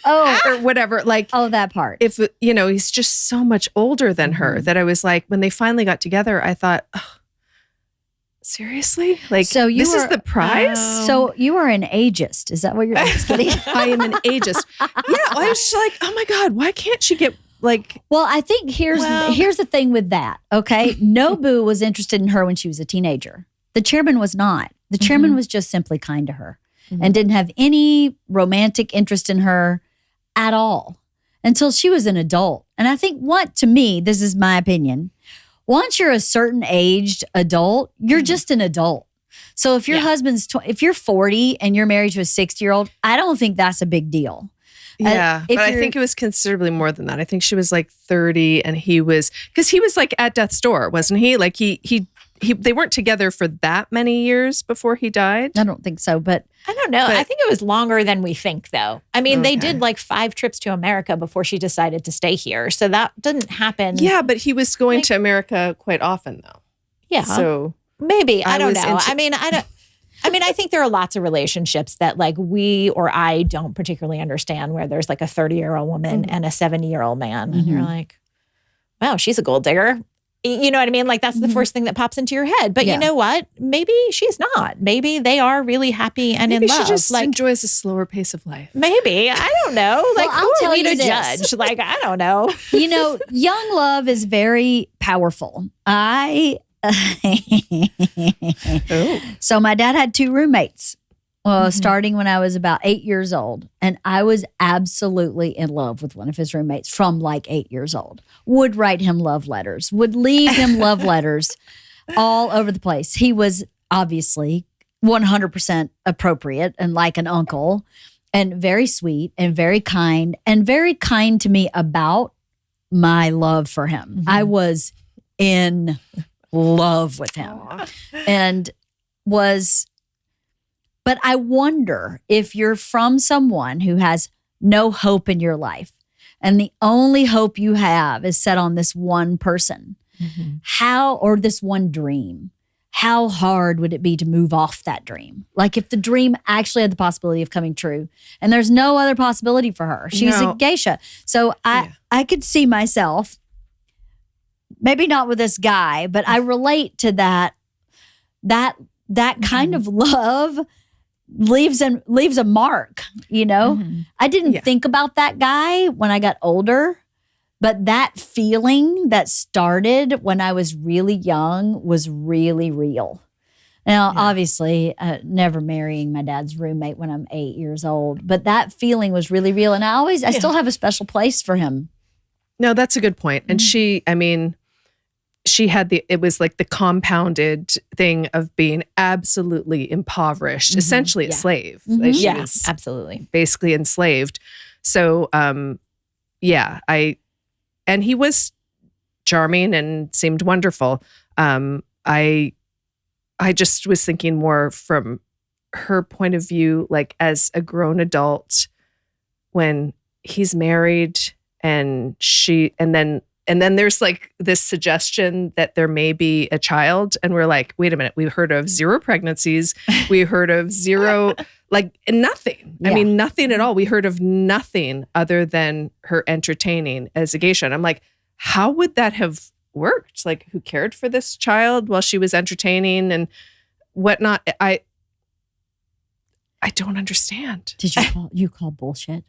or whatever, like, that part. if, he's just so much older than her that I was like, when they finally got together, I thought, oh, seriously? Like, so this is the prize? So you are an ageist. Is that what you're kidding? I am an ageist. Yeah, I was just like, oh my God, why can't she get like... Well, I think here's the thing with that, okay? Nobu was interested in her when she was a teenager. The chairman was not. The chairman was just simply kind to her and didn't have any romantic interest in her at all until she was an adult. And I think to me, this is my opinion, once you're a certain aged adult, you're just an adult. So if your husband's, if you're 40 and you're married to a 60-year-old, I don't think that's a big deal. Yeah, but I think it was considerably more than that. I think she was like 30 and he was, because he was like at death's door, wasn't he? Like they weren't together for that many years before he died. I don't think so, but I don't know. I think it was longer than we think, though. I mean, they did like 5 trips to America before she decided to stay here. So that didn't happen. Yeah, but he was going to America quite often, though. Yeah. So maybe. I don't know. I think there are lots of relationships that like we or I don't particularly understand where there's like a 30-year-old woman and a 70-year-old man. And you're like, wow, she's a gold digger. You know what I mean? Like that's the first thing that pops into your head. But you know what? Maybe she's not. Maybe they are really happy and in love. She just enjoys a slower pace of life. Maybe. I don't know. Like, I'll tell you to this. judge. Like, I don't know. Young love is very powerful. So my dad had 2 roommates. Starting when I was about 8 years old. And I was absolutely in love with one of his roommates from like 8 years old. Would write him love letters, would leave him love letters all over the place. He was obviously 100% appropriate and like an uncle and very sweet and very kind to me about my love for him. I was in love with him but I wonder if you're from someone who has no hope in your life and the only hope you have is set on this one person, or this one dream, how hard would it be to move off that dream? Like if the dream actually had the possibility of coming true and there's no other possibility for her. She's a geisha. So I could see myself, maybe not with this guy, but I relate to that kind of love leaves a mark, I didn't think about that guy when I got older, but that feeling that started when I was really young was really real. Now, obviously, never marrying my dad's roommate when I'm 8 years old, but that feeling was really real. And I still have a special place for him. No, that's a good point. And she had it was like the compounded thing of being absolutely impoverished, essentially a slave. Like she was absolutely. Basically enslaved. So, and he was charming and seemed wonderful. I just was thinking more from her point of view, like as a grown adult when he's married and then there's like this suggestion that there may be a child. And we're like, wait a minute, we've heard of 0 pregnancies. We heard of 0, like nothing. Yeah. I mean, nothing at all. We heard of nothing other than her entertaining as a geisha. And I'm like, how would that have worked? Like, who cared for this child while she was entertaining and whatnot? I don't understand. Did you call bullshit?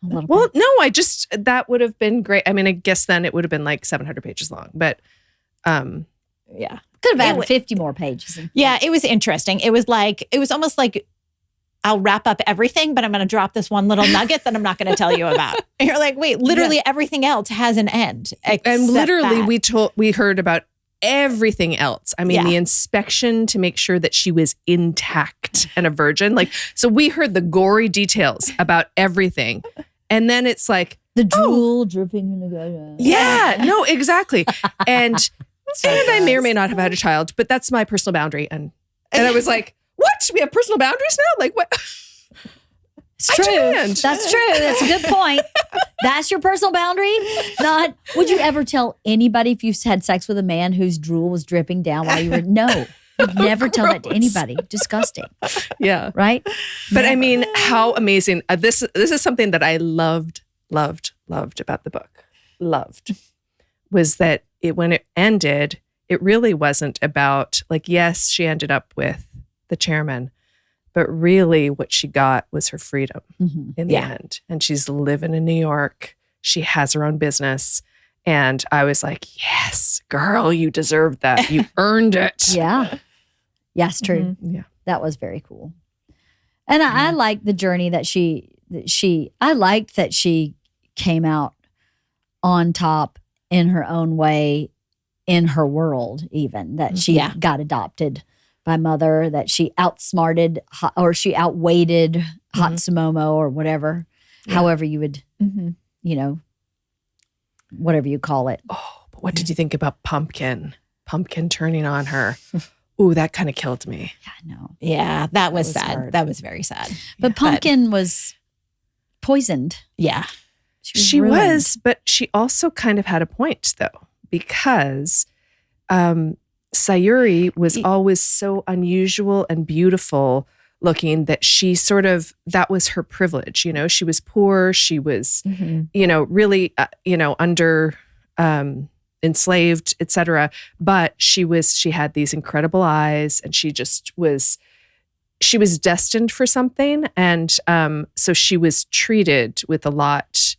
A little Well, bit? no, that would have been great. I mean, I guess then it would have been like 700 pages long, but Yeah. Could have added 50 more pages. Yeah, it was interesting. It was almost like I'll wrap up everything, but I'm going to drop this one little nugget that I'm not going to tell you about. And you're like, wait, literally everything else has an end. And literally we heard about everything else. I mean, the inspection to make sure that she was intact and a virgin. Like, so we heard the gory details about everything. And then it's like the drool dripping in the gutter. Yeah, no, exactly. And I may or may not have had a child, but that's my personal boundary. And I was like, what? We have personal boundaries now? Like what? It's true. That's true. That's a good point. That's your personal boundary. Not, would you ever tell anybody if you had sex with a man whose drool was dripping down while you were, no. You'd never tell that to anybody. Disgusting. Yeah. Right? But I mean, how amazing. This is something that I loved about the book. Was that when it ended, it really wasn't about like, yes, she ended up with the chairman, but really what she got was her freedom in the end. And she's living in New York. She has her own business. And I was like, yes, girl, you deserved that. You earned it. Yeah. Yes, true. Yeah. That was very cool. And I like the journey that I liked that she came out on top in her own way, in her world even, that she got adopted by mother, that she outsmarted or she outweighted Hatsumomo or whatever, however you would, whatever you call it. Oh, but what did you think about Pumpkin? Pumpkin turning on her. Ooh, that kind of killed me. Yeah, I know. Yeah, that was sad. hard. That was very sad. But Pumpkin was poisoned. Yeah. She ruined. was, but she also kind of had a point though, because Sayuri was always so unusual and beautiful looking that she that was her privilege. You know, she was poor. She was, really, under enslaved, etc. But she had these incredible eyes and she was destined for something. And so she was treated with a lot.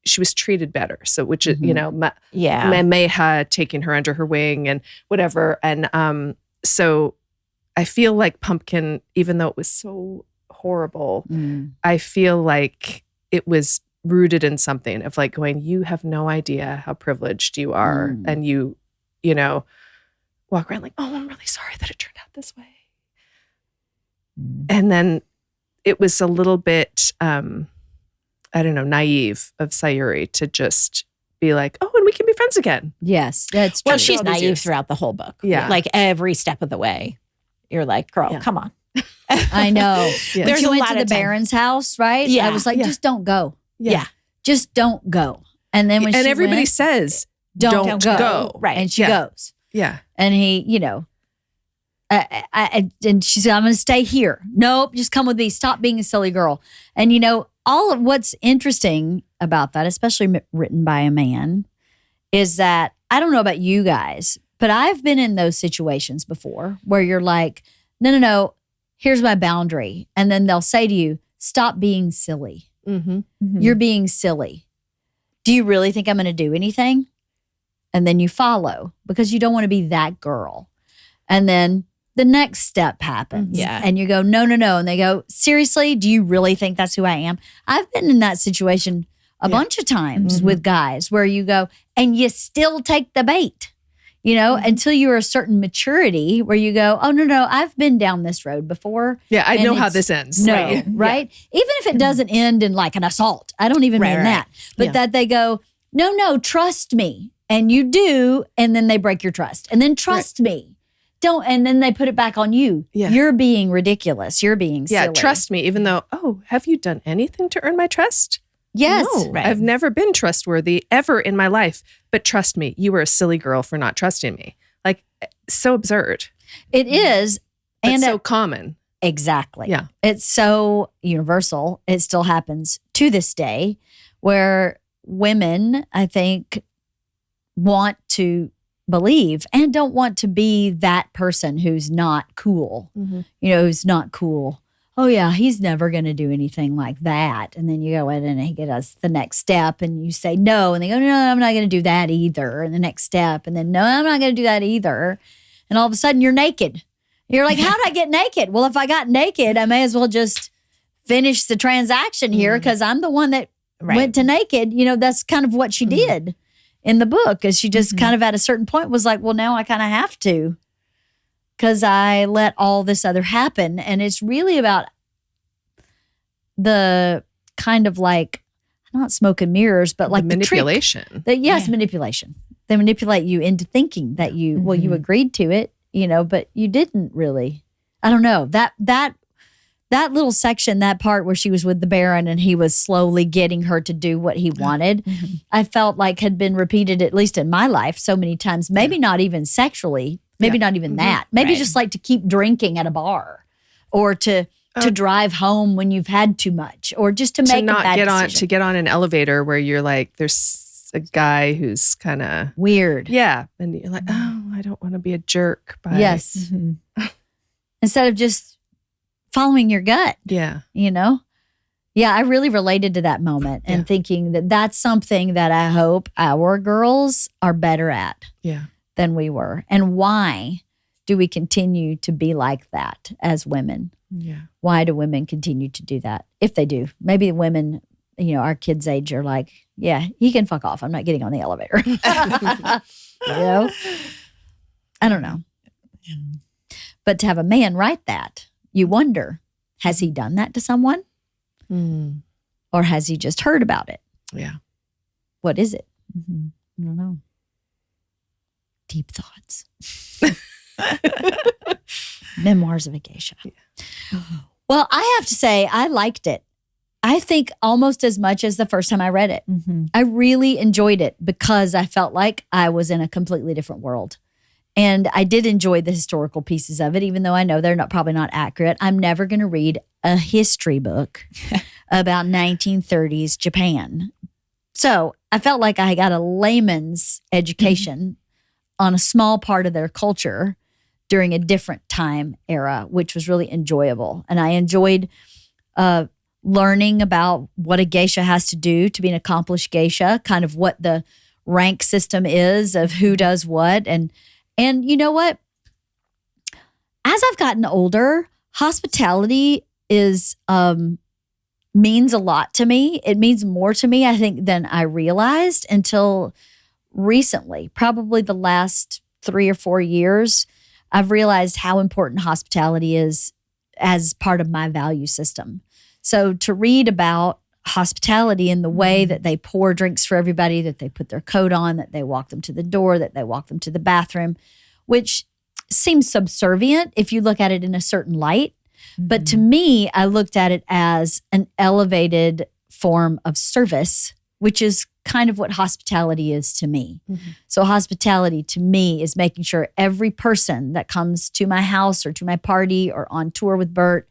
She was treated better. So, which is, Meha taking her under her wing and whatever. And so I feel like Pumpkin, even though it was so horrible, I feel like it was rooted in something of like going, you have no idea how privileged you are. And you walk around like, oh, I'm really sorry that it turned out this way. And then it was a little bit, naive of Sayuri to just be like, oh, and we can be friends again. Yes, that's true. Well, she's naive throughout the whole book. Yeah. Like every step of the way. You're like, girl, come on. I know. Yeah. There's a lot to the Baron's house, right? Yeah. I was like, just don't go. Yeah. Just don't go. And then when everybody says, don't go. Right. And she goes. Yeah. And he, and she said, I'm going to stay here. Nope, just come with me. Stop being a silly girl. And all of what's interesting about that, especially written by a man, is that I don't know about you guys, but I've been in those situations before where you're like, no, here's my boundary. And then they'll say to you, stop being silly. You're being silly. Do you really think I'm going to do anything? And then you follow because you don't want to be that girl. And then the next step happens. Yeah. And you go, no. And they go, seriously, do you really think that's who I am? I've been in that situation a bunch of times with guys where you go, and you still take the bait, until you're a certain maturity where you go, oh, no, I've been down this road before. Yeah, I know how this ends. No, right? Even if it doesn't end in like an assault. I don't even mean that. But that they go, no, trust me. And you do, and then they break your trust. And then trust me. Don't, and then they put it back on you. Yeah. You're being ridiculous. You're being silly. Yeah, trust me, even though, have you done anything to earn my trust? Yes. No, I've never been trustworthy ever in my life. But trust me, you were a silly girl for not trusting me. Like, so absurd. It is. But and so common. Exactly. Yeah. It's so universal. It still happens to this day where women, I think, want to believe and don't want to be that person who's not cool, who's not cool. Oh yeah, he's never going to do anything like that. And then you go in and he get us the next step and you say no. And they go, no, I'm not going to do that either. And the next step. And then, no, I'm not going to do that either. And all of a sudden you're naked. You're like, how did I get naked? Well, if I got naked, I may as well just finish the transaction here because I'm the one that went to naked. That's kind of what she did in the book, is she just kind of at a certain point was like, well, now I kind of have to, because I let all this other happen. And it's really about the kind of like, not smoke and mirrors, but like the manipulation. Manipulation. They manipulate you into thinking that you agreed to it, but you didn't really. I don't know. That little section, that part where she was with the Baron and he was slowly getting her to do what he wanted, I felt like had been repeated, at least in my life, so many times, maybe not even sexually. Maybe not even that. Maybe just like to keep drinking at a bar, or to drive home when you've had too much, or just to make a bad decision. To get on an elevator where you're like, there's a guy who's kind of weird. Yeah. And you're like, oh, I don't want to be a jerk. Yes. Instead of just following your gut. Yeah. Yeah, I really related to that moment and thinking that that's something that I hope our girls are better at. Yeah. Than we were. And why do we continue to be like that as women? Yeah. Why do women continue to do that? If they do, maybe women, our kids' age are like, yeah, he can fuck off. I'm not getting on the elevator. I don't know. But to have a man write that, you wonder, has he done that to someone? Or has he just heard about it? Yeah. What is it? I don't know. Deep thoughts. Memoirs of a Geisha. Yeah. Well, I have to say, I liked it. I think almost as much as the first time I read it. I really enjoyed it because I felt like I was in a completely different world. And I did enjoy the historical pieces of it, even though I know they're probably not accurate. I'm never going to read a history book about 1930s Japan. So I felt like I got a layman's education on a small part of their culture during a different time era, which was really enjoyable. And I enjoyed learning about what a geisha has to do to be an accomplished geisha, kind of what the rank system is of who does what. And you know what? As I've gotten older, hospitality is means a lot to me. It means more to me, I think, than I realized until recently, probably the last 3 or 4 years. I've realized how important hospitality is as part of my value system. So to read about hospitality in the way that they pour drinks for everybody, that they put their coat on, that they walk them to the door, that they walk them to the bathroom, which seems subservient if you look at it in a certain light. But to me, I looked at it as an elevated form of service, which is kind of what hospitality is to me. So hospitality to me is making sure every person that comes to my house or to my party or on tour with Bert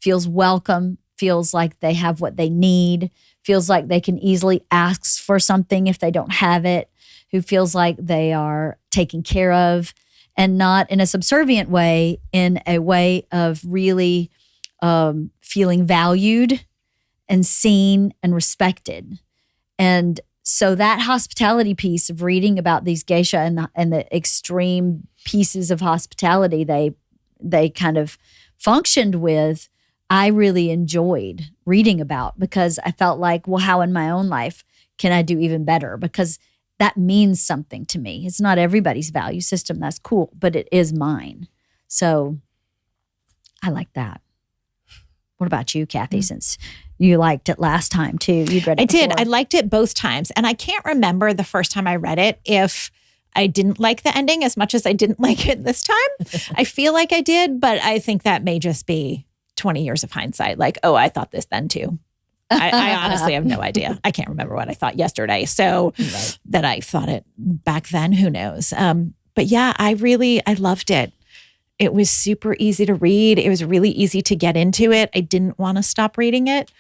feels welcome, feels like they have what they need, feels like they can easily ask for something if they don't have it, who feels like they are taken care of, and not in a subservient way, in a way of really feeling valued and seen and respected. And so that hospitality piece of reading about these geisha and the extreme pieces of hospitality they kind of functioned with, I really enjoyed reading about, because I felt like, well, how in my own life can I do even better? Because that means something to me. It's not everybody's value system. That's cool, but it is mine. So I like that. What about you, Kathy, since you liked it last time too? You'd read it before. I liked it both times. And I can't remember the first time I read it if I didn't like the ending as much as I didn't like it this time. I feel like I did, but I think that may just be 20 years of hindsight. Like, oh, I thought this then too. I honestly have no idea. I can't remember what I thought yesterday. So that I thought it back then, who knows? But yeah, I loved it. It was super easy to read. It was really easy to get into it. I didn't want to stop reading it.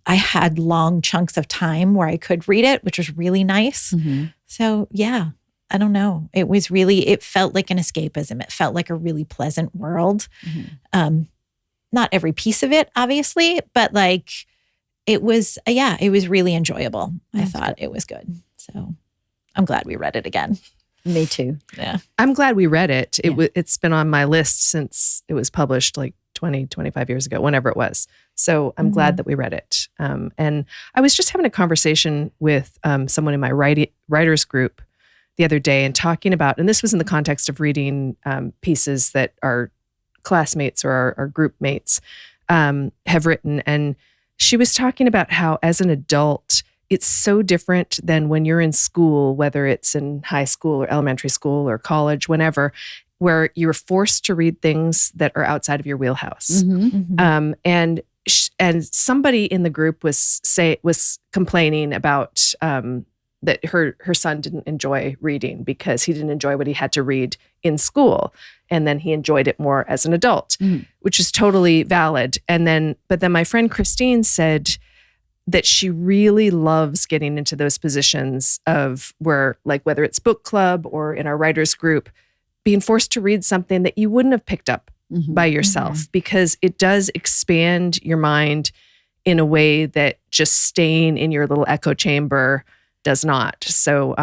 I had long chunks of time where I could read it, which was really nice. Mm-hmm. So yeah, I don't know. It felt like an escapism. It felt like a really pleasant world. Mm-hmm. Not every piece of it, obviously, but like it was really enjoyable. I thought it was good. So I'm glad we read it again. Me too. Yeah. I'm glad we read it. It's been on my list since it was published like 20, 25 years ago, whenever it was. So I'm glad that we read it. And I was just having a conversation with someone in my writers group the other day and talking about, and this was in the context of reading pieces that our classmates or our group mates have written. And she was talking about how as an adult, it's so different than when you're in school, whether it's in high school or elementary school or college, whenever, where you're forced to read things that are outside of your wheelhouse. And somebody in the group was complaining about that her son didn't enjoy reading because he didn't enjoy what he had to read in school, and then he enjoyed it more as an adult, which is totally valid. But then my friend Christine said that she really loves getting into those positions of where, like, whether it's book club or in our writers group, being forced to read something that you wouldn't have picked up by yourself, because it does expand your mind in a way that just staying in your little echo chamber does not. So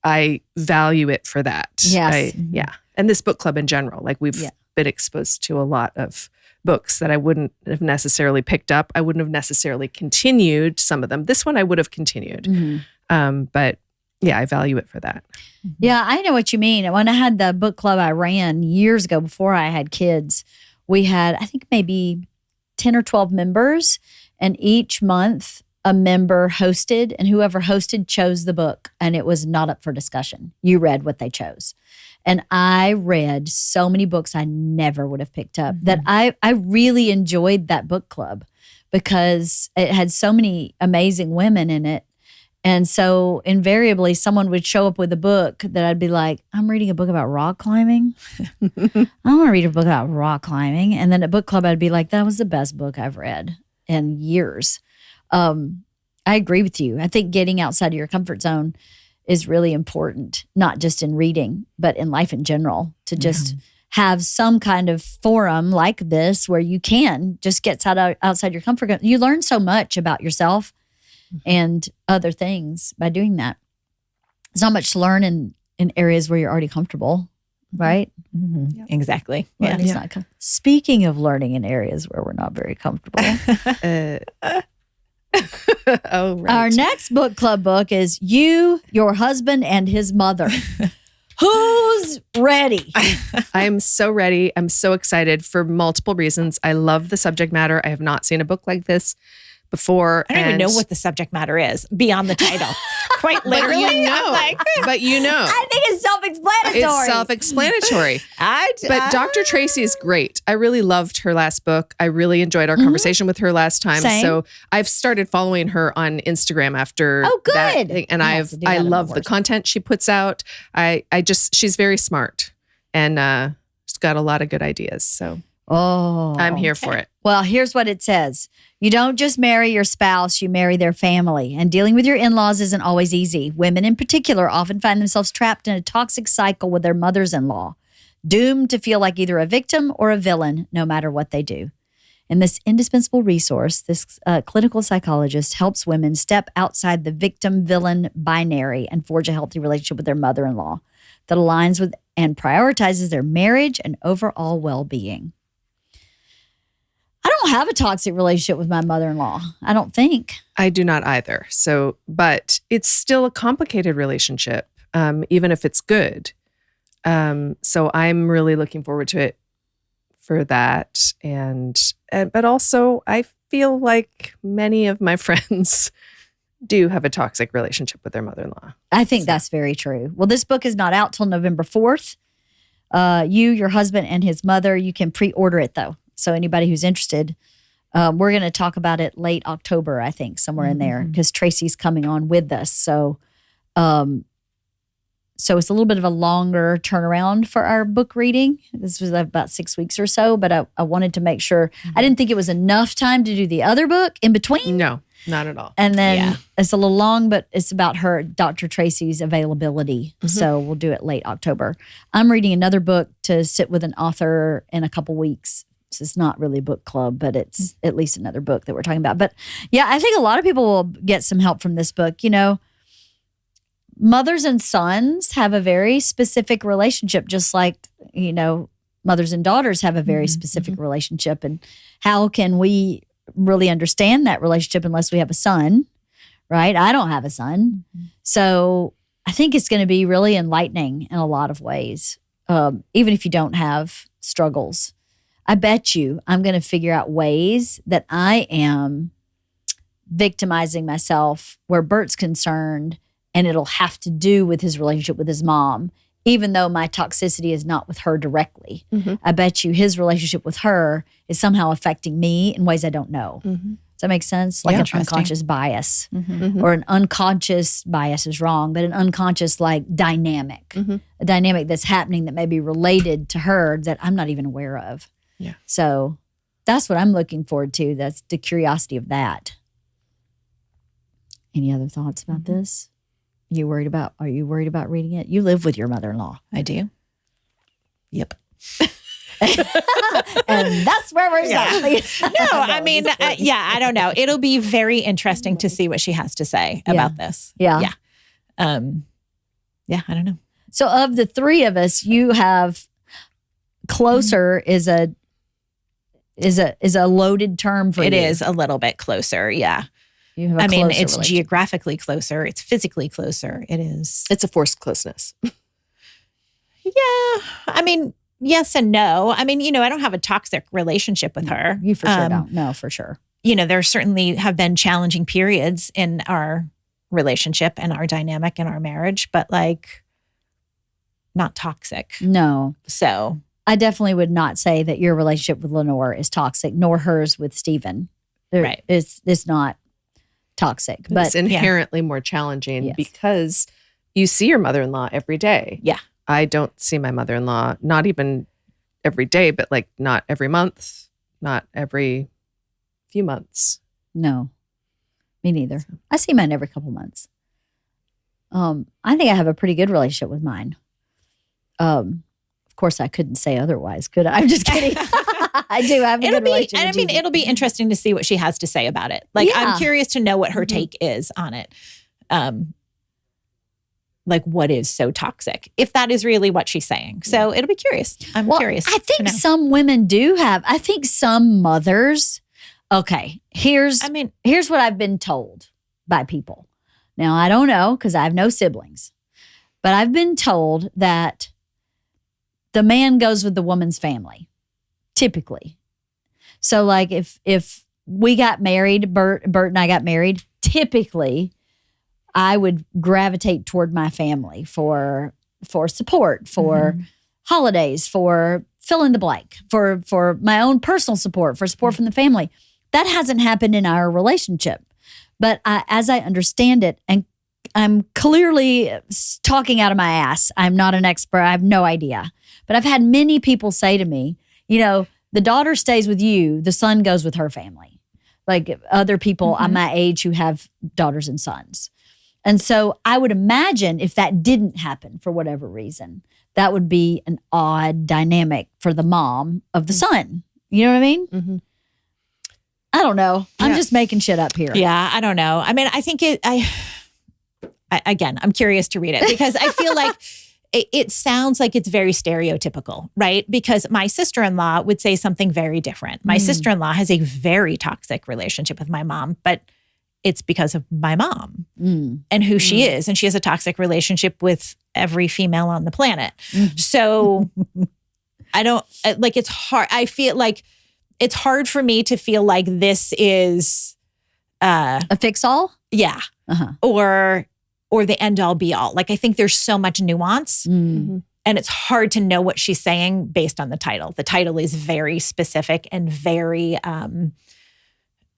I value it for that. Yes. And this book club in general, like we've been exposed to a lot of books that I wouldn't have necessarily picked up. I wouldn't have necessarily continued some of them. This one I would have continued. But yeah, I value it for that. Yeah, I know what you mean. When I had the book club I ran years ago before I had kids, we had, I think, maybe 10 or 12 members, and each month a member hosted, and whoever hosted chose the book, and it was not up for discussion. You read what they chose. And I read so many books I never would have picked up that I really enjoyed that book club because it had so many amazing women in it. And so invariably someone would show up with a book that I'd be like, I'm reading a book about rock climbing. I want to read a book about rock climbing. And then at book club, I'd be like, that was the best book I've read in years. I agree with you. I think getting outside of your comfort zone is really important, not just in reading, but in life in general, to just have some kind of forum like this where you can just get outside your comfort zone. You learn so much about yourself and other things by doing that. There's not much to learn in areas where you're already comfortable, right? Yep. Exactly. Speaking of learning in areas where we're not very comfortable. Oh, right. Our next book club book is You, Your Husband, and His Mother. Who's ready? I am so ready. I'm so excited for multiple reasons. I love the subject matter. I have not seen a book like this before. I don't even know what the subject matter is beyond the title. Quite literally. But you know. But you know. I think it's self-explanatory. It's self-explanatory. But Dr. Tracy is great. I really loved her last book. I really enjoyed our conversation with her last time. Same. So I've started following her on Instagram after that. And I love the content she puts out. She's very smart and she's got a lot of good ideas. So I'm here for it. Well, here's what it says. You don't just marry your spouse, you marry their family. And dealing with your in-laws isn't always easy. Women in particular often find themselves trapped in a toxic cycle with their mothers-in-law, doomed to feel like either a victim or a villain, no matter what they do. In this indispensable resource, this clinical psychologist helps women step outside the victim-villain binary and forge a healthy relationship with their mother-in-law that aligns with and prioritizes their marriage and overall well-being. I don't have a toxic relationship with my mother-in-law. I don't think. I do not either. So, but it's still a complicated relationship, even if it's good. So I'm really looking forward to it for that. But also I feel like many of my friends do have a toxic relationship with their mother-in-law. I think that's very true. Well, this book is not out till November 4th. You, Your Husband, and His Mother, you can pre-order it though. So anybody who's interested, we're going to talk about it late October, I think, somewhere in there, because Tracy's coming on with us. So So it's a little bit of a longer turnaround for our book reading. This was about 6 weeks or so, but I wanted to make sure. I didn't think it was enough time to do the other book in between. No, not at all. And then it's a little long, but it's about her, Dr. Tracy's availability. So we'll do it late October. I'm reading another book to sit with an author in a couple weeks. So it's not really a book club, but it's at least another book that we're talking about. But yeah, I think a lot of people will get some help from this book. You know, mothers and sons have a very specific relationship, just like, you know, mothers and daughters have a very specific relationship. And how can we really understand that relationship unless we have a son, right? I don't have a son. So I think it's going to be really enlightening in a lot of ways, even if you don't have struggles. I bet you I'm going to figure out ways that I am victimizing myself where Bert's concerned, and it'll have to do with his relationship with his mom, even though my toxicity is not with her directly. I bet you his relationship with her is somehow affecting me in ways I don't know. Does that make sense? Like an unconscious bias. Or an unconscious bias is wrong, but an unconscious like dynamic. A dynamic that's happening that may be related to her that I'm not even aware of. Yeah. So that's what I'm looking forward to. That's the curiosity of that. Any other thoughts about this? Are you worried about reading it? You live with your mother-in-law. I do. Yep. And that's where we're stopping. No, I mean, I don't know. It'll be very interesting to see what she has to say about this. Yeah. I don't know. So of the three of us, you have closer is a loaded term for you. It is a little bit closer. Yeah. You have a I mean, closer it's relationship. geographically closer. It's physically closer. It is. It's a forced closeness. Yeah. I mean, yes and no. I mean, you know, I don't have a toxic relationship with her. You for sure don't. No, for sure. You know, there certainly have been challenging periods in our relationship and our dynamic and our marriage, but like not toxic. No. So I definitely would not say that your relationship with Lenore is toxic, nor hers with Stephen. Right. It's not toxic. But it's inherently more challenging because you see your mother-in-law every day. Yeah. I don't see my mother-in-law, not even every day, but like not every month, not every few months. No, me neither. I see mine every couple months. I think I have a pretty good relationship with mine. Of course, I couldn't say otherwise, could I? I'm just kidding. I do have a good relationship. And I mean, it'll be interesting to see what she has to say about it. Like, I'm curious to know what her take is on it. Like, what is so toxic? If that is really what she's saying. So it'll be curious. I'm curious. I think some women do have. I think some mothers. Okay, here's what I've been told by people. Now, I don't know because I have no siblings, but I've been told that the man goes with the woman's family, typically. So like if we got married, Bert and I got married, typically I would gravitate toward my family for support, for holidays, for fill in the blank, for my own personal support, for support from the family. That hasn't happened in our relationship. But as I understand it, and I'm clearly talking out of my ass. I'm not an expert. I have no idea. But I've had many people say to me, you know, the daughter stays with you, the son goes with her family. Like other people my age who have daughters and sons. And so I would imagine if that didn't happen for whatever reason, that would be an odd dynamic for the mom of the son. You know what I mean? I don't know. I'm just making shit up here. Yeah, I don't know. I mean, I think again, I'm curious to read it because I feel like it sounds like it's very stereotypical, right? Because my sister-in-law would say something very different. My sister-in-law has a very toxic relationship with my mom, but it's because of my mom and who she is. And she has a toxic relationship with every female on the planet. So I don't, like, it's hard. I feel like it's hard for me to feel like this is a fix-all? Yeah. Or the end-all be-all. Like, I think there's so much nuance and it's hard to know what she's saying based on the title. The title is very specific and very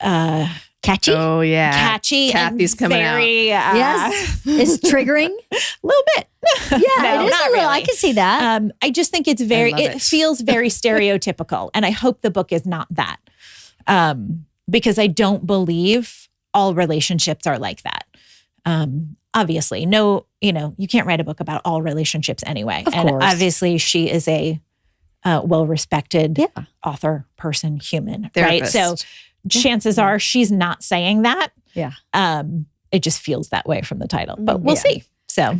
Catchy? Oh, yeah. catchy Kathy's and coming very, Yes. It's triggering? a little bit. Yeah, No, it is not a little. I really. can see that. I just think it's very, love it it. feels very stereotypical. And I hope the book is not that. Because I don't believe all relationships are like that. Obviously, no, you can't write a book about all relationships anyway. Of and course. obviously she is a well-respected author, person, human, right? So chances are she's not saying that. Yeah. It just feels that way from the title, but we'll Yeah. see. So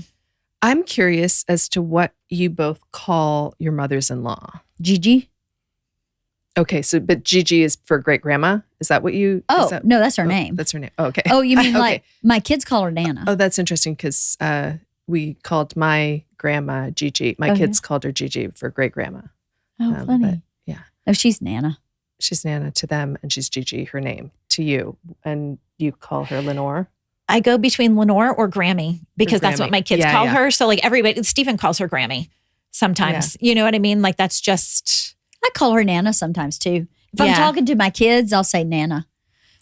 I'm curious as to what you both call your mothers-in-law. Gigi? Okay, so but Gigi is for great grandma. Is that what you? Oh, is that, no, that's her name. That's her name. Oh, okay. Oh, you mean Okay. like my kids call her Nana? Oh, that's interesting because we called my grandma Gigi. My Okay. kids called her Gigi for great grandma. Oh, funny. but, yeah, No, she's Nana. she's Nana to them, and she's Gigi, her name, to you, and you call her Lenore. I go between Lenore or Grammy because that's what Grammy. my kids Yeah, call yeah. her. So like everybody, Stephen calls her Grammy sometimes. You know what I mean? Like that's just, I call her Nana sometimes too. If I'm Yeah. talking to my kids, I'll say Nana.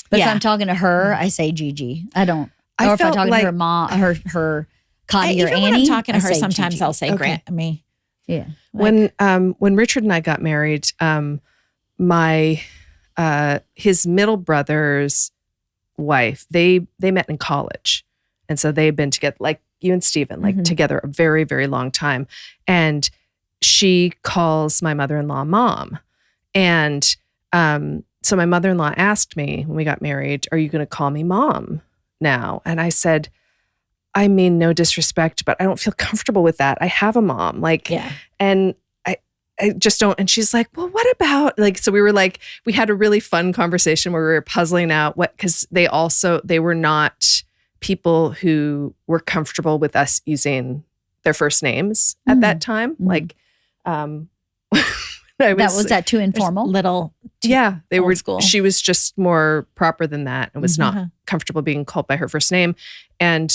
But if Yeah. I'm talking to her, I say Gigi. I don't. I Or if I'm felt talking like- to her mom, her Connie or even Annie. when I'm talking to I her, say sometimes Gigi. I'll say Okay. Grammy. Yeah. When Richard and I got married, my his middle brother's wife, they met in college, and so they've been together, like you and Stephen, like Mhm. together a very, very long time. And she calls my mother-in-law mom, and so my mother-in-law asked me when we got married, "Are you going to call me mom now?" And I said, "I mean, no disrespect, but I don't feel comfortable with that. I have a mom, like." Yeah. And I just don't. And she's like, "Well, what about like?" So we had a really fun conversation where we were puzzling out because they were not people who were comfortable with us using their first names at that time. Mhm. Like, Was that too informal? Little. yeah, they old were. school. She was just more proper than that and was Uh-huh. not comfortable being called by her first name. And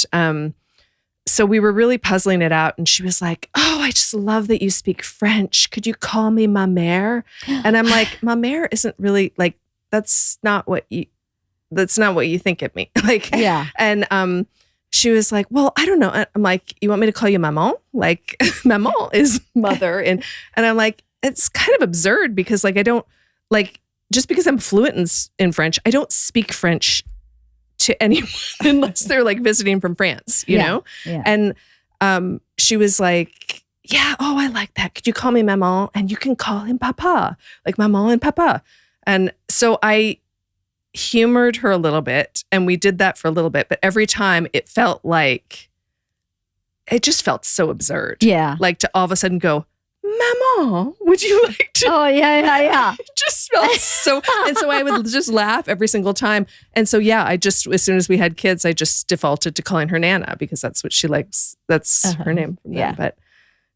so we were really puzzling it out. And she was like, "Oh, I just love that you speak French. Could you call me ma mère?" And I'm like, "Ma mère isn't really like that's not what you think of me." Like, Yeah. And she was like, "Well, I don't know." I'm like, "You want me to call you maman?" Like, maman is mother, and I'm like, it's kind of absurd because like I don't like just because I'm fluent in French, I don't speak French to anyone unless they're like visiting from France, you Yeah. know? Yeah. And she was like, "Yeah, oh, I like that. Could you call me maman? And you can call him papa, like maman and papa." And so I humored her a little bit and we did that for a little bit, but every time it just felt so absurd. Yeah. Like to all of a sudden go, "Maman, would you like to?" Oh, yeah. It just felt so. And so I would just laugh every single time. And so, yeah, as soon as we had kids, I just defaulted to calling her Nana because that's what she likes. That's her name. From them. Yeah. But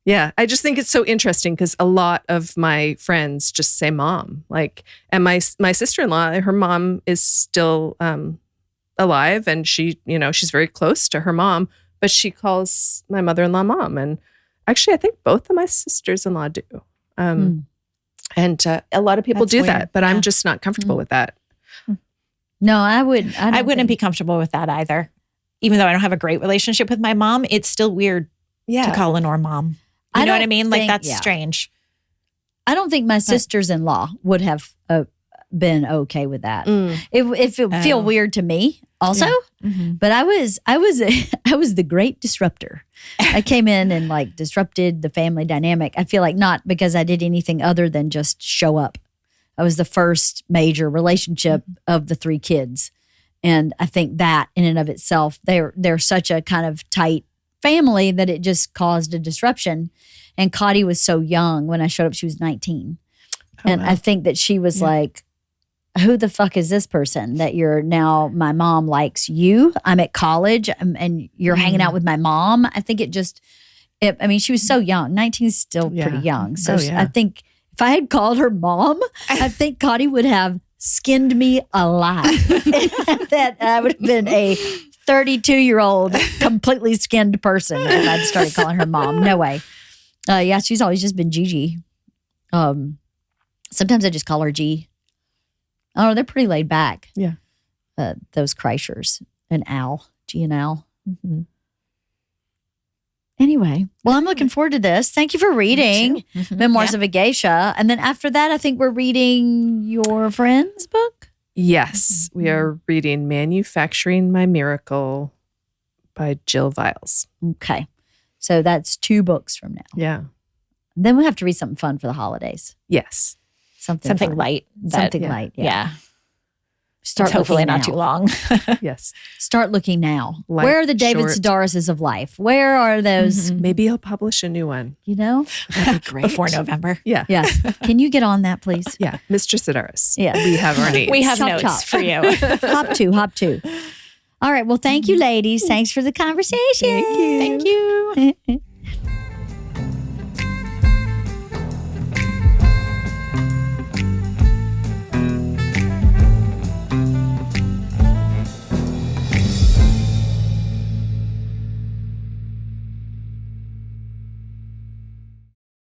yeah, I just think it's so interesting because a lot of my friends just say mom. Like, and my sister-in-law, her mom is still alive and she's very close to her mom, but she calls my mother-in-law mom. And actually, I think both of my sisters-in-law do. And a lot of people That's do weird. that, but Yeah. I'm just not comfortable with that. No, I wouldn't. I wouldn't be comfortable with that either. Even though I don't have a great relationship with my mom, it's still weird to call Lenore mom. You know what I don't mean? Like think- that's yeah. strange. I don't think my sisters-in-law would have been okay with that. It would feel weird to me also, but I was the great disruptor. I came in and like disrupted the family dynamic. I feel like not because I did anything other than just show up. I was the first major relationship of the 3 kids. And I think that in and of itself, they're such a kind of tight family that it just caused a disruption. And Cotty was so young when I showed up. She was 19. And I think that she was like, who the fuck is this person that you're now, my mom likes you. I'm at college and you're hanging out with my mom. I think she was so young. 19 is still pretty young. So I think if I had called her mom, I think Cotty would have skinned me alive. That I would have been a 32-year-old completely skinned person if I'd started calling her mom. No way. She's always just been Gigi. Sometimes I just call her G. Oh, they're pretty laid back. Yeah. Those Kreischers and Al, G and Al. Mm-hmm. Anyway, well, I'm looking forward to this. Thank you for reading Memoirs of a Geisha. And then after that, I think we're reading your friend's book. Yes, we are reading Manufacturing My Miracle by Jill Viles. Okay. So that's 2 books from now. Yeah. Then we'll have to read something fun for the holidays. Yes. Something fun. light. Something light. Yeah. Start hopefully looking not now. too long. Yes. Start looking now. Light, Where are the David short. Sedarises of life? Where are those, Maybe he'll publish a new one. you know? That'd be great. Before November. Yeah. Yeah. Can you get on that, please? Yeah. Mr. Sedaris. Yes. We have our needs. We have Chop, notes chop. for you. Hop to. All right. Well, thank you, ladies. Thanks for the conversation. Thank you. Thank you.